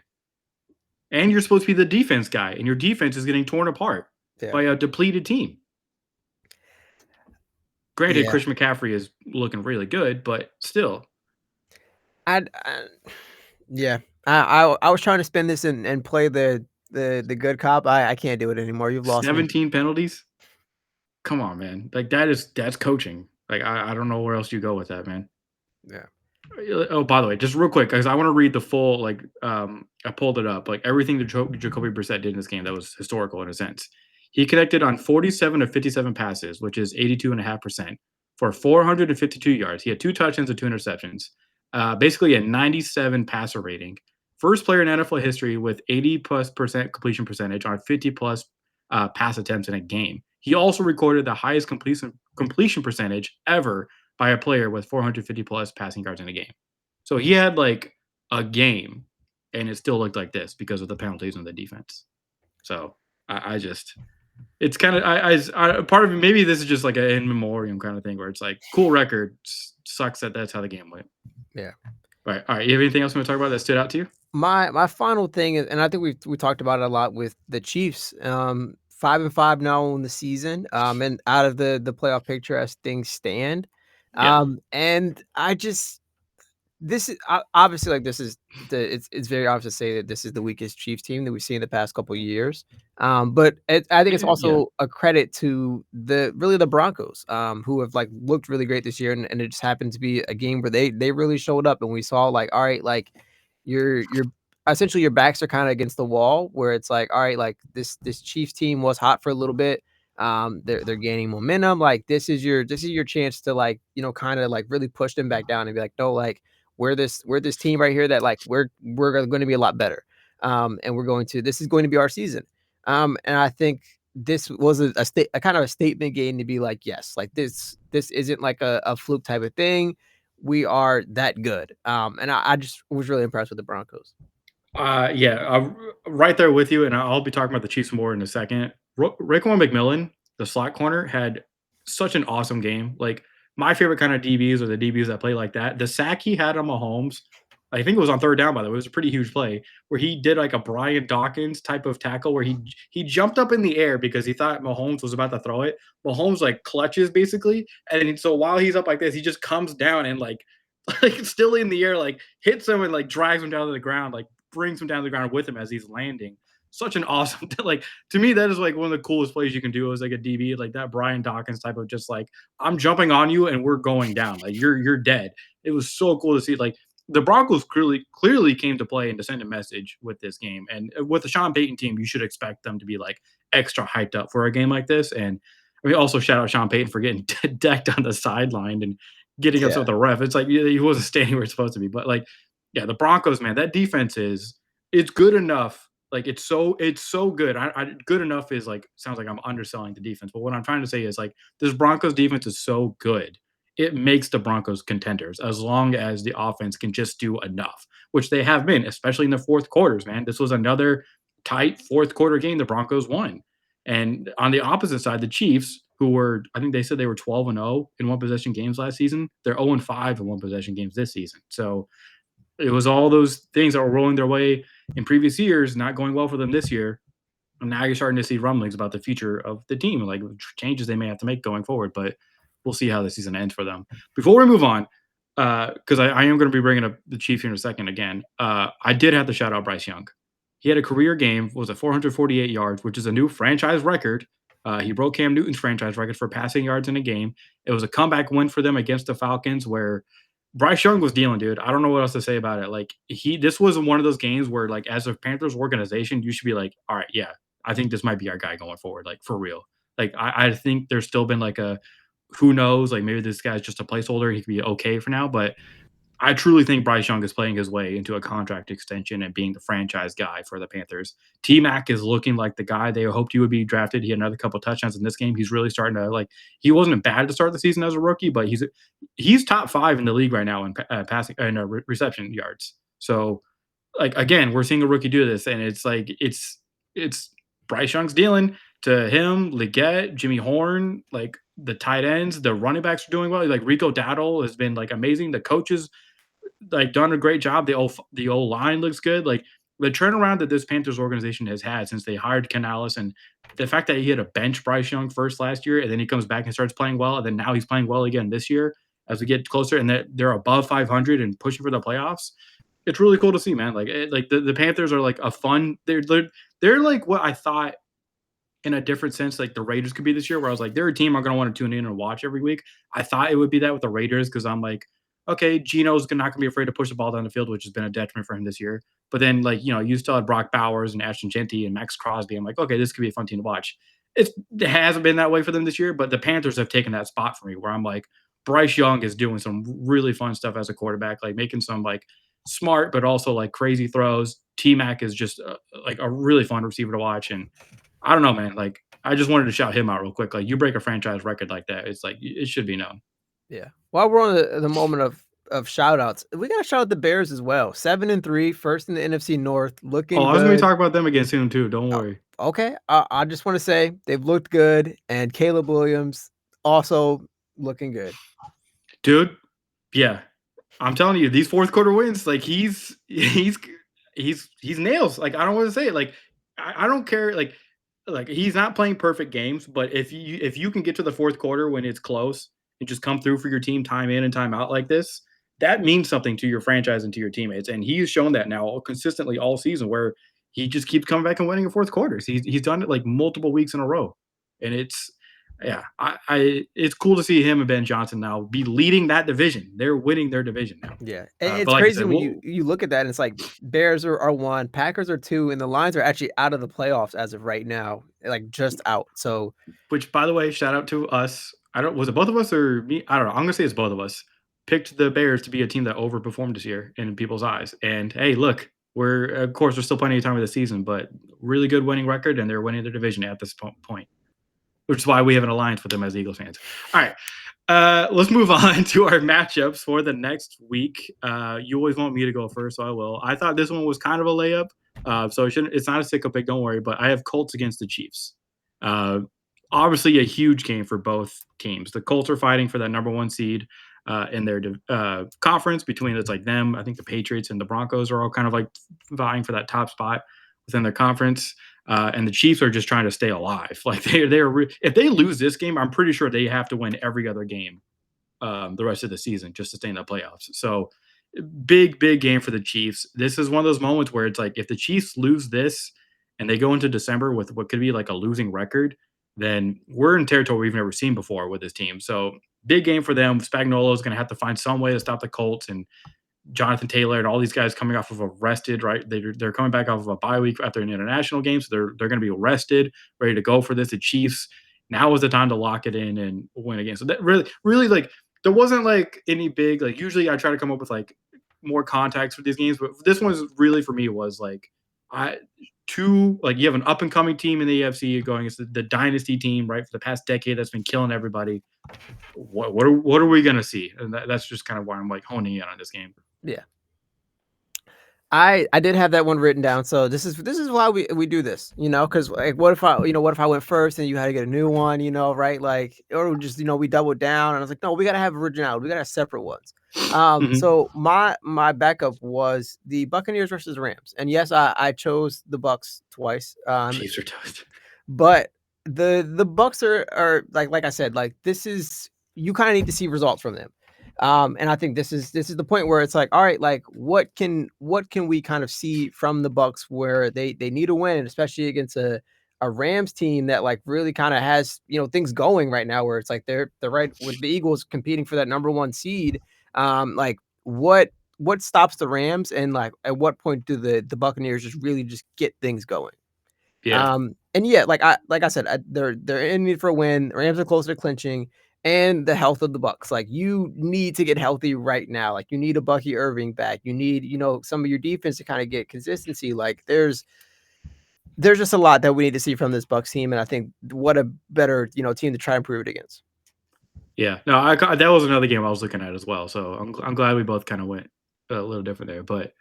S1: And you're supposed to be the defense guy, and your defense is getting torn apart by a depleted team. Granted,
S2: yeah.
S1: Christian McCaffrey is looking really good, but still.
S2: Yeah. I was trying to spend this and play the good cop. I can't do it anymore. You've lost me.
S1: 17 penalties? Come on, man. Like that's coaching. Like I don't know where else you go with that, man.
S2: Yeah.
S1: Oh, by the way, just real quick, because I want to read the full, like, I pulled it up. Like, everything that Jacoby Brissett did in this game that was historical in a sense. He connected on 47 of 57 passes, which is 82.5%, for 452 yards. He had 2 touchdowns and 2 interceptions. Basically a 97 passer rating. First player in NFL history with 80+% completion percentage on 50+ pass attempts in a game. He also recorded the highest completion percentage ever by a player with 450 plus passing yards in a game. So he had like a game, and it still looked like this because of the penalties on the defense. So I just, it's kind of, part of it, maybe this is just like an in memoriam kind of thing where it's like cool record, sucks that that's how the game went.
S2: Yeah.
S1: All right. You have anything else you want to talk about that stood out to you?
S2: My final thing is, and I think we talked about it a lot with the Chiefs. 5-5 now in the season, and out of the playoff picture as things stand.
S1: Yeah.
S2: And I just this is obviously like this is it's very obvious to say that this is the weakest Chiefs team that we've seen the past couple years. But I think it's
S1: Yeah.
S2: also a credit to the Broncos, who have like looked really great this year, and it just happened to be a game where they really showed up, and we saw like, all right, like you're essentially your backs are kind of against the wall, where it's like, all right, like this Chiefs team was hot for a little bit. They're gaining momentum. Like this is your chance to like kind of like really push them back down and be like, no, like we're this team right here that like we're going to be a lot better. And this is going to be our season. And I think this was a kind of a statement game to be like, yes, like this isn't like a fluke type of thing. We are that good. And I just was really impressed with the Broncos.
S1: Yeah, right there with you, and I'll be talking about the Chiefs more in a second. Raekwon McMillan, the slot corner, had such an awesome game. Like my favorite kind of DBs are the DBs that play like that. The sack he had on Mahomes, I think it was on third down. By the way, it was a pretty huge play where he did like a Brian Dawkins type of tackle where he jumped up in the air because he thought Mahomes was about to throw it. Mahomes like clutches basically, and so while he's up like this, he just comes down and like like still in the air, like hits him and like drives him down to the ground, like brings him down to the ground with him as he's landing. Such an awesome, like to me, that is like one of the coolest plays you can do as like a DB, like that Brian Dawkins type of just like I'm jumping on you and we're going down, like you're dead. It was so cool to see. Like the Broncos clearly came to play and to send a message with this game. And with the Sean Payton team, you should expect them to be like extra hyped up for a game like this. And I mean, also shout out Sean Payton for getting decked on the sideline and getting upset
S2: Yeah.
S1: with the ref. It's like he wasn't standing where it's supposed to be. But like, yeah, the Broncos, man, that defense it's good enough. Like it's so good. Good enough is like sounds like I'm underselling the defense, but what I'm trying to say is like this Broncos defense is so good. It makes the Broncos contenders as long as the offense can just do enough, which they have been, especially in the fourth quarters. Man, this was another tight fourth quarter game. The Broncos won, and on the opposite side, the Chiefs, who were I think they said they were 12-0 in one possession games last season. They're 0-5 in one possession games this season. So it was all those things that were rolling their way in previous years, not going well for them this year. And now you're starting to see rumblings about the future of the team, like changes they may have to make going forward. But we'll see how the season ends for them. Before we move on, because I am going to be bringing up the Chiefs here in a second again, I did have to shout out Bryce Young. He had a career game, was at 448 yards, which is a new franchise record. He broke Cam Newton's franchise record for passing yards in a game. It was a comeback win for them against the Falcons where Bryce Young was dealing, dude. I don't know what else to say about it. Like this was one of those games where, like, as a Panthers organization, you should be like, all right, yeah, I think this might be our guy going forward, like for real. Like I think there's still been like a who knows, like maybe this guy's just a placeholder. He could be okay for now, but I truly think Bryce Young is playing his way into a contract extension and being the franchise guy for the Panthers. T Mac is looking like the guy they hoped he would be drafted. He had another couple touchdowns in this game. He's really starting to like. He wasn't bad to start the season as a rookie, but he's top 5 in the league right now in passing and reception yards. So, like again, we're seeing a rookie do this, and it's like it's Bryce Young's dealing to him, Leggett, Jimmy Horn, like the tight ends, the running backs are doing well. Like Rico Dowdle has been like amazing. The coaches like done a great job. The O line looks good. Like the turnaround that this Panthers organization has had since they hired Canales, and the fact that he had a bench Bryce Young first last year, and then he comes back and starts playing well, and then now he's playing well again this year as we get closer, and they're above 500 and pushing for the playoffs. It's really cool to see, man. Like like the Panthers are like a fun. They're like what I thought in a different sense, like the Raiders could be this year, where I was like, they're a team I'm going to want to tune in and watch every week. I thought it would be that with the Raiders because I'm like, okay, Gino's not going to be afraid to push the ball down the field, which has been a detriment for him this year. But then, like, you still had Brock Bowers and Ashton Genty and Max Crosby. I'm like, okay, this could be a fun team to watch. It hasn't been that way for them this year, but the Panthers have taken that spot for me where I'm like, Bryce Young is doing some really fun stuff as a quarterback, like making some like smart but also like crazy throws. T Mac is just like a really fun receiver to watch, and I don't know, man. Like I just wanted to shout him out real quick. Like you break a franchise record like that, it's like it should be known.
S2: Yeah. While we're on the moment of shout outs, we gotta shout out the Bears as well. 7-3, first in the NFC North,
S1: Oh,
S2: looking
S1: I was gonna
S2: good.
S1: talk about them again soon too. Don't
S2: Oh,
S1: worry,
S2: okay. I just want to say they've looked good, and Caleb Williams also looking good.
S1: dude. Yeah, I'm telling you, these fourth quarter wins, like he's nails. Like I don't want to say it. Like I don't care. Like he's not playing perfect games, but if you can get to the fourth quarter when it's close and just come through for your team time in and time out like this, that means something to your franchise and to your teammates. And he's shown that now consistently all season, where he just keeps coming back and winning in fourth quarters. He's done it like multiple weeks in a row, and it's yeah, I it's cool to see him and Ben Johnson now be leading that division. They're winning their division now.
S2: Yeah,
S1: But
S2: it's
S1: like I
S2: crazy
S1: said,
S2: when you look at that, and it's like Bears are 1, Packers are 2, and the Lions are actually out of the playoffs as of right now, like just out. So
S1: which by the way, shout out to us. I don't was it both of us or me? I don't know. I'm gonna say it's both of us. Picked the Bears to be a team that overperformed this year in people's eyes. And hey, look, we're of course there's still plenty of time of the season, but really good winning record, and they're winning their division at this point, which is why we have an alliance with them as Eagles fans. All right. Let's move on to our matchups for the next week. You always want me to go first, so I will. I thought this one was kind of a layup, so it's not a sicko pick. Don't worry. But I have Colts against the Chiefs. Uh, Obviously, a huge game for both teams. The Colts are fighting for that number one seed in their conference. Between it's like them, I think the Patriots and the Broncos are all kind of like vying for that top spot within their conference. And the Chiefs are just trying to stay alive. Like if they lose this game, I'm pretty sure they have to win every other game the rest of the season just to stay in the playoffs. So big game for the Chiefs. This is one of those moments where it's like if the Chiefs lose this and they go into December with what could be like a losing record, then we're in territory we've never seen before with this team. So big game for them. Spagnuolo is going to have to find some way to stop the Colts, and Jonathan Taylor and all these guys coming off of a rested, right? They're coming back off of a bye week after an international game, so they're going to be rested, ready to go for this. The Chiefs, now is the time to lock it in and win again. So that really like there wasn't like any big like. Usually I try to come up with like more context for these games, but this one was really for me was like I two like you have an up and coming team in the AFC going against the dynasty team, right, for the past decade that's been killing everybody. What are we going to see? And that's just kind of why I'm like honing in on this game.
S2: yeah. I did have that one written down, so this is why we do this, because like, what if I went first and you had to get a new one, right? Like, or just we doubled down, and I was like, no, we gotta have originality, we gotta have separate ones.
S1: Mhm.
S2: So my backup was the Buccaneers versus Rams, and yes, I chose the Bucks twice,
S1: Chiefs are toast.
S2: but the Bucks are like I said, like this is you kind of need to see results from them. And I think this is the point where it's like, all right, like what can we kind of see from the Bucks where they need a win, and especially against a Rams team that like really kind of has things going right now, where it's like they're right with the Eagles competing for that number one seed. Like what stops the Rams, and like at what point do the Buccaneers just really just get things going?
S1: Yeah.
S2: And yeah, like I said, they're in need for a win. Rams are closer to clinching, and the health of the Bucks. Like you need to get healthy right now. Like you need a Bucky Irving back. You need some of your defense to kind of get consistency. Like there's just a lot that we need to see from this Bucks team, and I think what a better team to try and prove it against.
S1: Yeah. No, that was another game I was looking at as well. So I'm glad we both kind of went a little different there, but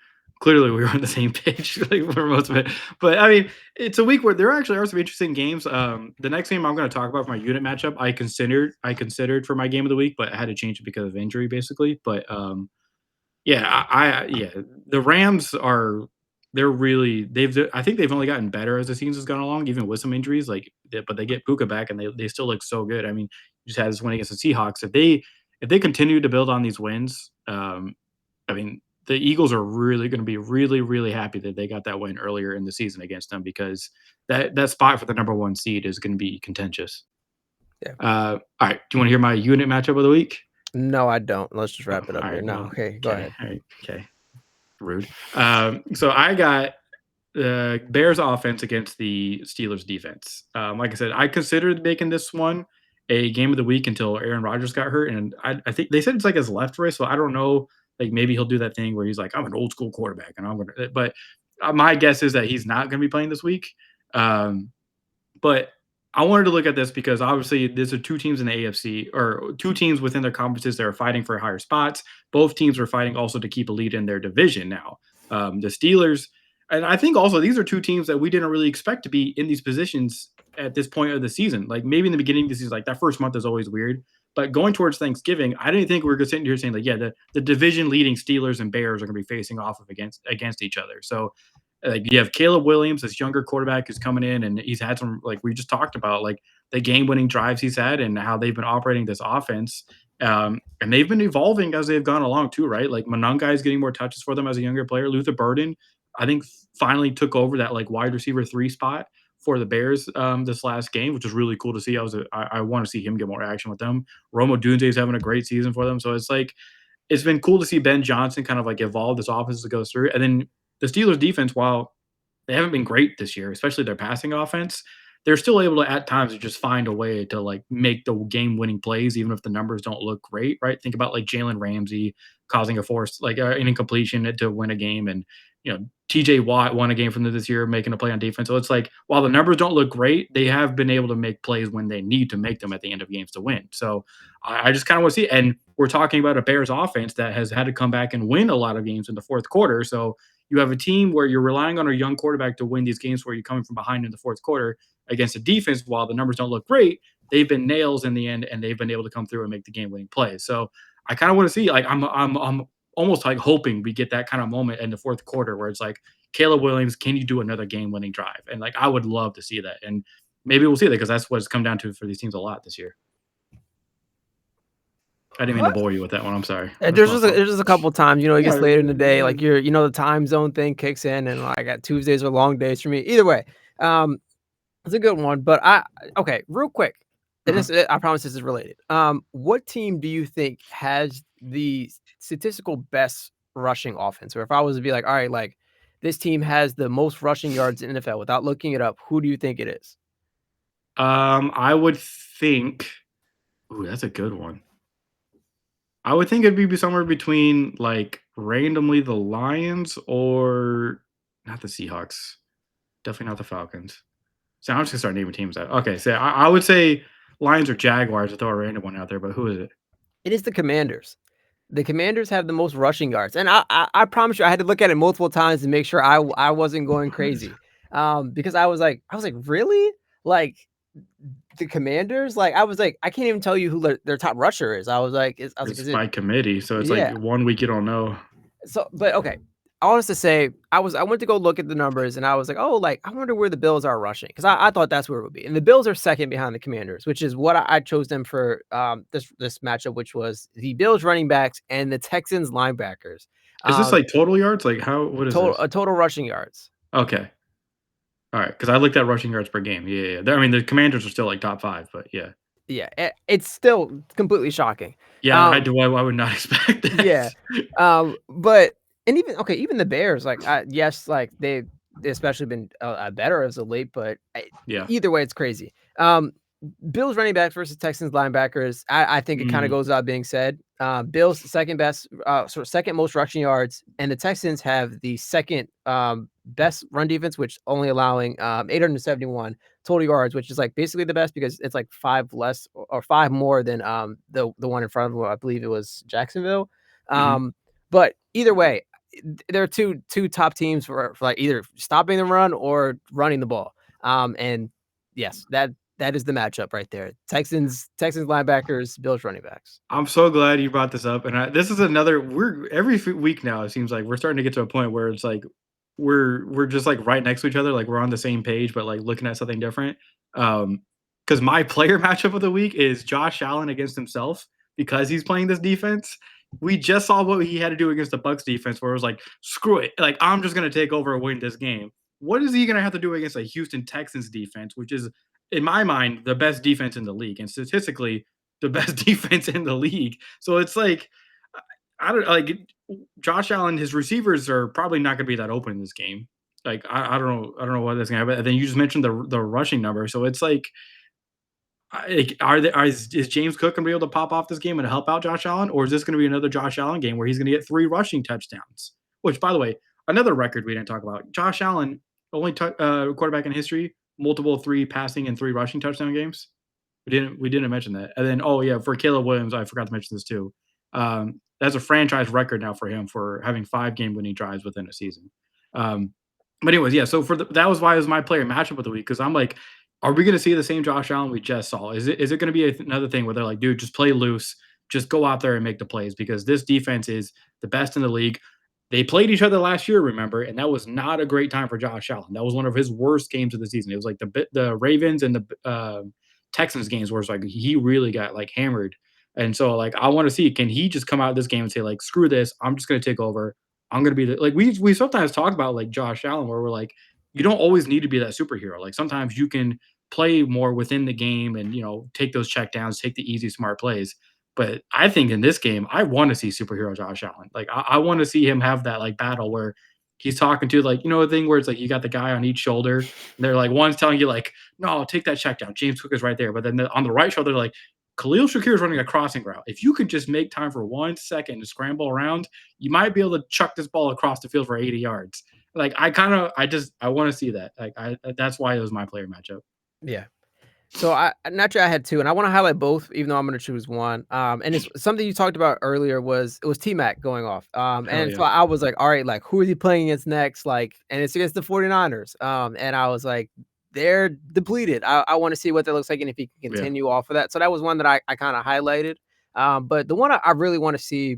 S1: clearly we were on the same page like, for most of it. But I mean, it's a week where there actually are some interesting games. The next game I'm going to talk about for my unit matchup, I considered for my game of the week, but I had to change it because of injury, basically. But yeah, yeah, the Rams are they're really I think they've only gotten better as the season has gone along, even with some injuries. But they get Puka back and they still look so good. I mean, you just had this win against the Seahawks. If they continue to build on these wins, I mean, the Eagles are really going to be really happy that they got that win earlier in the season against them, because that spot for the number one seed is going to be contentious.
S2: Yeah.
S1: All right. Do you want to hear my unit matchup of the week?
S2: No, I don't. Let's just wrap it up
S1: All
S2: here.
S1: right,
S2: No,
S1: well,
S2: okay, go ahead.
S1: all right, okay. Rude. So I got the Bears offense against the Steelers defense. Like I said, I considered making this one, a game of the week until Aaron Rodgers got hurt, and I think they said it's like his left wrist, so I don't know. Like maybe he'll do that thing where he's like, I'm an old school quarterback, and I'm gonna. But my guess is that he's not going to be playing this week. Um, but I wanted to look at this because obviously these are two teams in the AFC or two teams within their conferences that are fighting for higher spots. Both teams are fighting also to keep a lead in their division now. The Steelers, and I think also these are two teams that we didn't really expect to be in these positions at this point of the season. Like maybe in the beginning of the season, like that first month is always weird. But going towards Thanksgiving, I didn't think we were sitting here saying like, yeah, the division leading Steelers and Bears are going to be facing off of against each other. So like you have Caleb Williams, this younger quarterback who's coming in, and he's had some like we just talked about, like the game-winning drives he's had and how they've been operating this offense. And they've been evolving as they've gone along too, right? Like Monangai is getting more touches for them as a younger player. Luther Burden, I think, finally took over that like wide receiver 3 spot for the Bears this last game, which is really cool to see. I want to see him get more action with them. Romo Dunze is having a great season for them, so it's like it's been cool to see Ben Johnson kind of like evolve this offense as it goes through. And then the Steelers defense, while they haven't been great this year, especially their passing offense, they're still able to at times to just find a way to like make the game winning plays, even if the numbers don't look great, right? Think about like Jalen Ramsey causing a force, like an incompletion to win a game. And, TJ Watt won a game from this year, making a play on defense. So it's like, while the numbers don't look great, they have been able to make plays when they need to make them at the end of games to win. So I just kind of want to see. And we're talking about a Bears offense that has had to come back and win a lot of games in the fourth quarter. So you have a team where you're relying on a young quarterback to win these games where you're coming from behind in the fourth quarter against a defense. While the numbers don't look great, they've been nails in the end, and they've been able to come through and make the game-winning plays. So I kind of want to see, like, I'm almost like hoping we get that kind of moment in the fourth quarter where it's like, Caleb Williams, can you do another game-winning drive? And like, I would love to see that, and maybe we'll see that because that's what it's come down to for these teams a lot this year. I didn't mean to
S2: What?
S1: bore you with that one. I'm sorry.
S2: There's just a couple times, it gets
S1: Yeah,
S2: later in the day, like the time zone thing kicks in, and like Tuesdays are long days for me. Either way, um, it's a good one. But okay, real quick, and
S1: uh-huh.
S2: I promise this is related. What team do you think has the statistical best rushing offense? Or if I was to be like, all right, like this team has the most rushing yards in NFL without looking it up, who do you think it is?
S1: I would think. Ooh, that's a good one. I would think it'd be somewhere between like randomly the Lions or not the Seahawks. Definitely not the Falcons. So I'm just gonna start naming teams out. Okay, so I would say Lions or Jaguars to throw a random one out there, but who is it?
S2: It is the Commanders. The Commanders have the most rushing yards, and I promise you, I had to look at it multiple times to make sure I wasn't going
S1: What?
S2: crazy, because I was like, really, like the Commanders, like I was like, I can't even tell you who their top rusher is.
S1: It's
S2: Is it?
S1: by committee, so it's like
S2: Yeah.
S1: 1 week you don't know.
S2: So, but okay. All this to say, I went to go look at the numbers and I was like, oh, like I wonder where the Bills are rushing because I thought that's where it would be. And the Bills are second behind the Commanders, which is what I chose them for this matchup, which was the Bills running backs and the Texans linebackers.
S1: Is this
S2: Um,
S1: like total yards? Like what is this?
S2: total rushing yards.
S1: Okay. All right, because I looked at rushing yards per game. Yeah, yeah. I mean, the Commanders are still like top 5, but yeah.
S2: Yeah, it's still completely shocking.
S1: Yeah,
S2: Um,
S1: I would not expect that.
S2: yeah. But and even okay, even the Bears, like, yes, like they especially been better as of late, but
S1: Yeah.
S2: either way, it's crazy. Bills running backs versus Texans linebackers. I think it kind of
S1: Mm.
S2: goes without being said. Bills second best, second most rushing yards, and the Texans have the second best run defense, which only allowing 871 total yards, which is like basically the best because it's like five less or five more than the one in front of them. I believe it was Jacksonville.
S1: Mhm.
S2: But either way, there are two top teams for like either stopping the run or running the ball. And yes, that is the matchup right there. Texans linebackers, Bills running backs.
S1: I'm so glad you brought this up, and this is another we're every week now, it seems like we're starting to get to a point where it's like we're just, like, right next to each other, like, we're on the same page, but, like, looking at something different. Because my player matchup of the week is Josh Allen against himself because he's playing this defense. We just saw what he had to do against the Bucks defense where it was like, "Screw it, like, I'm just gonna take over and win this game." What is he gonna have to do against a Houston Texans defense, which is, in my mind, the best defense in the league, and statistically, the best defense in the league. So it's like, I don't like Josh Allen. His receivers are probably not going to be that open in this game. Like I don't know what that's going to happen. And then you just mentioned the rushing number, so it's like is James Cook gonna be able to pop off this game and help out Josh Allen, or is this gonna be another Josh Allen game where he's gonna get 3 rushing touchdowns? Which, by the way, another record we didn't talk about. Josh Allen, only quarterback in history, multiple 3 passing and 3 rushing touchdown games. We didn't mention that. And then, oh yeah, for Caleb Williams, I forgot to mention this too. That's a franchise record now for him for having 5 game-winning drives within a season. Um, but anyways, yeah. So that was why it was my player matchup of the week because I'm like, are we going to see the same Josh Allen we just saw? Is it going to be another thing where they're like, dude, just play loose, just go out there and make the plays because this defense is the best in the league. They played each other last year, remember, and that was not a great time for Josh Allen. That was one of his worst games of the season. It was like the Ravens and the Texans games where it's like he really got like hammered. And so like I want to see can he just come out of this game and say like screw this, I'm just going to take over. I'm going to be like we sometimes talk about like Josh Allen where we're like you don't always need to be that superhero. Like sometimes you can play more within the game and take those check downs, take the easy smart plays. But I think in this game, I want to see superhero Josh Allen. Like I want to see him have that like battle where he's talking to like a thing where it's like you got the guy on each shoulder. And they're like one's telling you like, no, take that check down. James Cook is right there. But then on the right shoulder, they're like Khalil Shakir is running a crossing route. If you could just make time for 1 second to scramble around, you might be able to chuck this ball across the field for 80 yards. Like I want to see that. Like that's why it was my player matchup.
S2: Yeah. So naturally I had 2, and I want to highlight both, even though I'm going to choose one. And it's something you talked about earlier it was T-Mac going off.
S1: Hell
S2: And
S1: yeah.
S2: so I was like, all right, like who is he playing against next? Like, and it's against the 49ers. And I was like, they're depleted. I want to see what that looks like and if he can
S1: Yeah.
S2: continue off of that. So that was one that I kind of highlighted. But the one I really want to see,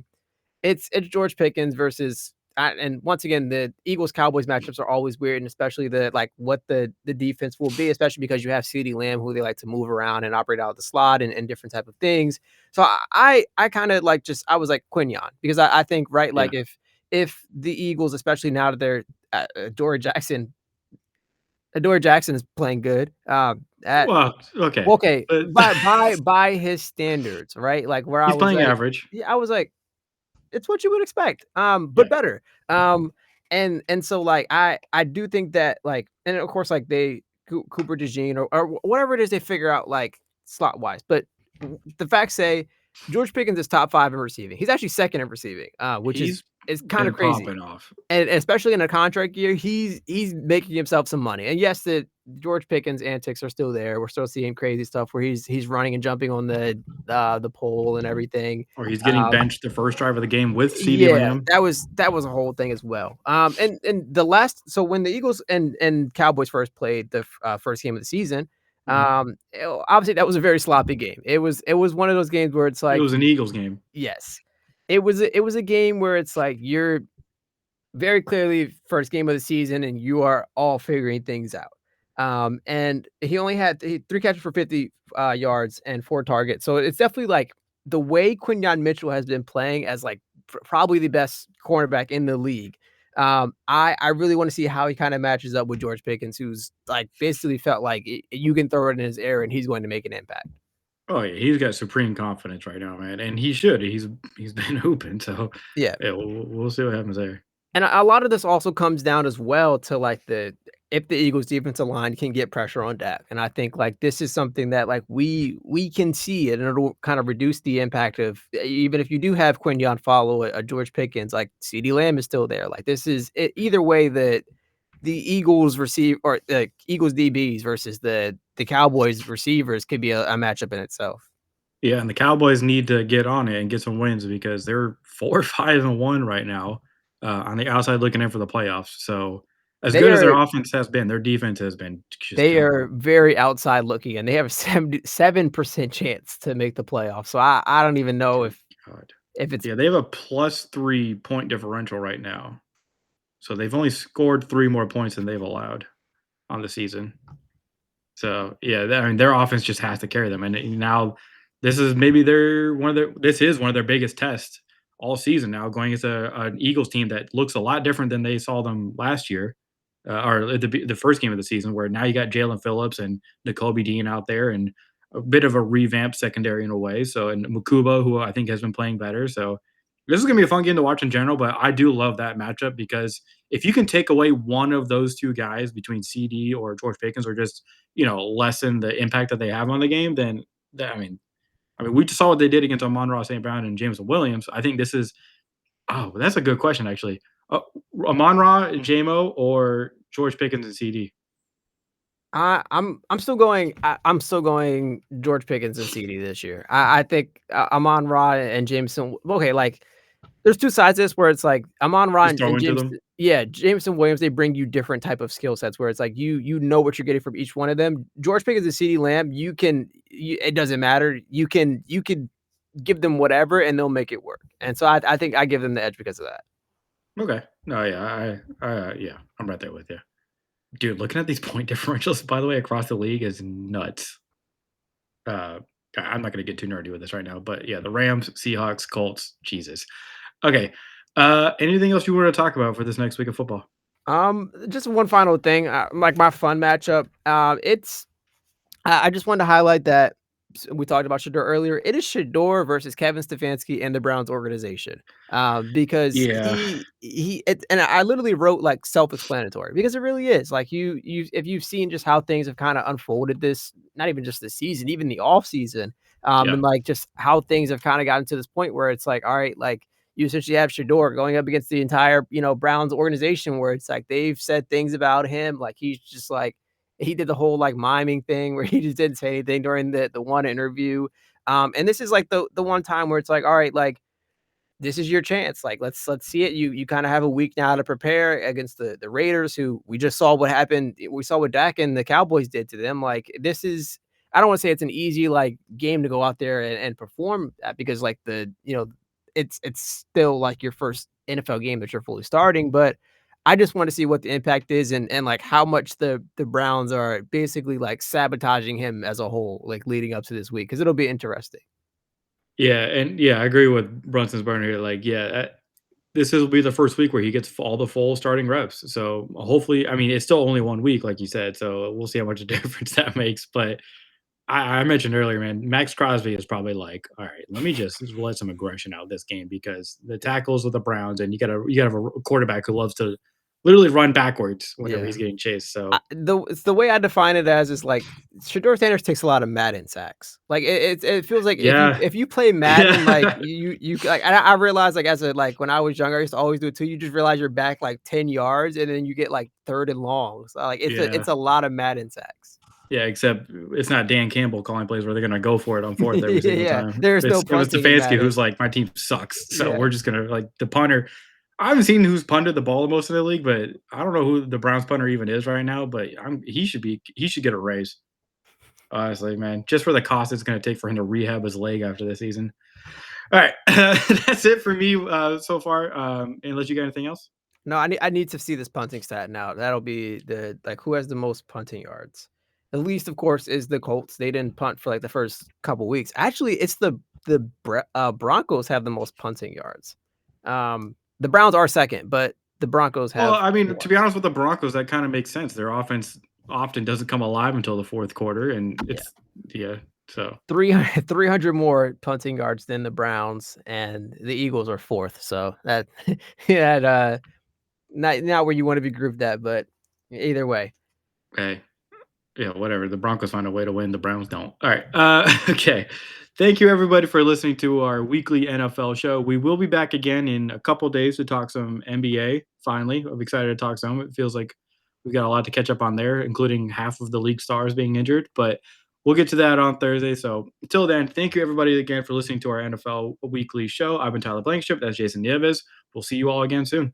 S2: it's George Pickens versus and once again, the Eagles Cowboys matchups are always weird, and especially what the defense will be, especially because you have CeeDee Lamb, who they like to move around and operate out of the slot and different type of things. So I kind of like I was like Quinyon because I think right
S1: Yeah.
S2: like if the Eagles, especially now that they're Adoree Jackson is playing good. At
S1: Well, okay.
S2: Okay,
S1: But
S2: by his standards, right? Like where I
S1: he's
S2: was
S1: playing
S2: like,
S1: average.
S2: yeah, I was like it's what you would expect,
S1: Yeah.
S2: but better. And so like I do think that like, and of course like Cooper DeJean or whatever it is they figure out like slot wise, but the facts say George Pickens is top 5 in receiving. He's actually second in receiving, which
S1: He's
S2: is kind of
S1: been
S2: crazy.
S1: popping off.
S2: And especially in a contract year, he's making himself some money. And yes, the George Pickens antics are still there. We're still seeing crazy stuff where he's running and jumping on the pole and everything.
S1: Or he's getting
S2: Um,
S1: benched the first drive of the game with CeeDee
S2: yeah,
S1: Lamb.
S2: that was a whole thing as well. And the last so when the Eagles and Cowboys first played the first game of the season,
S1: Mhm.
S2: obviously that was a very sloppy game. It was one of those games where it's
S1: It
S2: like
S1: was an Eagles game.
S2: yes, it was a game where it's like you're very clearly first game of the season and you are all figuring things out. And he only had 3 catches for 50 yards and 4 targets. So it's definitely like the way Quinyon Mitchell has been playing as like probably the best cornerback in the league. I really want to see how he kind of matches up with George Pickens, who's like basically felt like you can throw it in his air and he's going to make an impact.
S1: Oh yeah, he's got supreme confidence right now, man, and he should. He's been hooping, so
S2: Yeah.
S1: yeah, we'll see what happens there.
S2: And a lot of this also comes down as well to like if the Eagles defensive line can get pressure on Dak. And I think like this is something that like we can see it and it'll kind of reduce the impact of even if you do have Quinyon follow a George Pickens, like CeeDee Lamb is still there. Like this is either way that the Eagles receive or the Eagles DBs versus the Cowboys receivers could be a matchup in itself.
S1: Yeah, and the Cowboys need to get on it and get some wins because they're 4-5-1 right now, on the outside looking in for the playoffs. So as
S2: They
S1: good as their
S2: are
S1: offense has been, their defense has been just
S2: They
S1: killer.
S2: are very outside looking, and they have a 77% chance to make the playoffs. So I don't even know
S1: Good God.
S2: if it's
S1: Yeah, they have a +3 point differential right now. So they've only scored 3 more points than they've allowed on the season. So, yeah, I mean, their offense just has to carry them, and now this is maybe this is one of their biggest tests all season now going against an Eagles team that looks a lot different than they saw them last year, or at the first game of the season, where now you got Jalen Phillips and Nakobe Dean out there and a bit of a revamped secondary in a way, so and Makuba, who I think has been playing better, so this is gonna be a fun game to watch in general, but I do love that matchup because if you can take away one of those two guys between CD or George Pickens, or just lessen the impact that they have on the game, then we just saw what they did against Amon-Ra St. Brown and Jameson Williams. I think this is that's a good question actually. Uh, Amon-Ra and JMO or George Pickens and CD?
S2: I'm still going. I'm still going George Pickens and CD this year. I think Amon-Ra and Jameson. Okay, like there's two sides to this where it's like Amon-Ra
S1: Just throw
S2: and
S1: into them.
S2: Jameson. Yeah, Jameson Williams. They bring you different type of skill sets where it's like you know what you're getting from each one of them. George Pickens and CD Lamb. It doesn't matter. You can give them whatever and they'll make it work. And so I think I give them the edge because of that.
S1: Okay. No, yeah, yeah, I'm right there with you. Dude, looking at these point differentials, by the way, across the league is nuts. I'm not gonna get too nerdy with this right now, but yeah, the Rams, Seahawks, Colts, Jesus. Okay. Anything else you want to talk about for this next week of football?
S2: Just one final thing. Like my fun matchup. I just wanted to highlight that we talked about Shador earlier. It is Shador versus Kevin Stefanski and the Browns organization. Because
S1: Yeah.
S2: and I literally wrote like self-explanatory because it really is. Like if you've seen just how things have kind of unfolded this, not even just this season, even the off season,
S1: Yeah.
S2: and like just how things have kind of gotten to this point where it's like, all right, like you essentially have Shador going up against the entire, Browns organization where it's like they've said things about him. Like he's just like he did the whole like miming thing where he just didn't say anything during the one interview. And this is like the one time where it's like, all right, like this is your chance. Like let's see it. You kind of have a week now to prepare against the Raiders, who we just saw what happened. We saw what Dak and the Cowboys did to them. Like this is I don't want to say it's an easy like game to go out there and perform at because like it's still like your first NFL game that you're fully starting, but I just want to see what the impact is and like how much the Browns are basically like sabotaging him as a whole, like leading up to this week because it'll be interesting.
S1: Yeah, and yeah, I agree with Brunson's burner here. Like, yeah, this will be the first week where he gets all the full starting reps. So hopefully, I mean, it's still only 1 week, like you said. So we'll see how much a difference that makes. But I mentioned earlier, man, Max Crosby is probably like, all right, let me just let some aggression out this game because the tackles with the Browns, and you gotta have a quarterback who loves to literally run backwards whenever
S2: Yeah.
S1: he's getting chased. So
S2: The way I define it as is like Shador Sanders takes a lot of Madden sacks. Like it feels like
S1: yeah,
S2: if you play Madden, like
S1: yeah,
S2: you like I realized like as a like when I was younger, I used to always do it too. You just realize you're back like 10 yards and then you get like third and long. So like
S1: yeah.
S2: it's a lot of Madden sacks.
S1: Yeah, except it's not Dan Campbell calling plays where they're gonna go for it on fourth every single
S2: Yeah,
S1: time.
S2: there's no
S1: It was
S2: punting in
S1: Stefanski
S2: Madden.
S1: who's like, "My team sucks, so
S2: Yeah.
S1: we're just gonna like the punter." I haven't seen who's punted the ball the most in the league, but I don't know who the Browns punter even is right now. But he should get a raise. Honestly, man, just for the cost it's gonna take for him to rehab his leg after this season. All right, that's it for me so far. Unless you got anything else.
S2: No, I need to see this punting stat now. That'll be the like who has the most punting yards. The least, of course, is the Colts. They didn't punt for like the first couple weeks. Actually, it's the Broncos have the most punting yards. The Browns are second, but the Broncos
S1: Well,
S2: have
S1: I mean, to
S2: more.
S1: be honest with the Broncos, that kind of makes sense. Their offense often doesn't come alive until the fourth quarter, and
S2: Yeah,
S1: it's yeah. So
S2: 300 more punting yards than the Browns, and the Eagles are fourth. So that that not where you want to be grouped at, but either way.
S1: hey, yeah, whatever. The Broncos find a way to win. The Browns don't. All right. Okay. Thank you everybody for listening to our weekly NFL show. We will be back again in a couple days to talk some NBA. Finally, I'm excited to talk some. It feels like we've got a lot to catch up on there, including half of the league stars being injured. But we'll get to that on Thursday. So until then, thank you everybody again for listening to our NFL weekly show. I've been Tyler Blankship. That's Jason Nieves. We'll see you all again soon.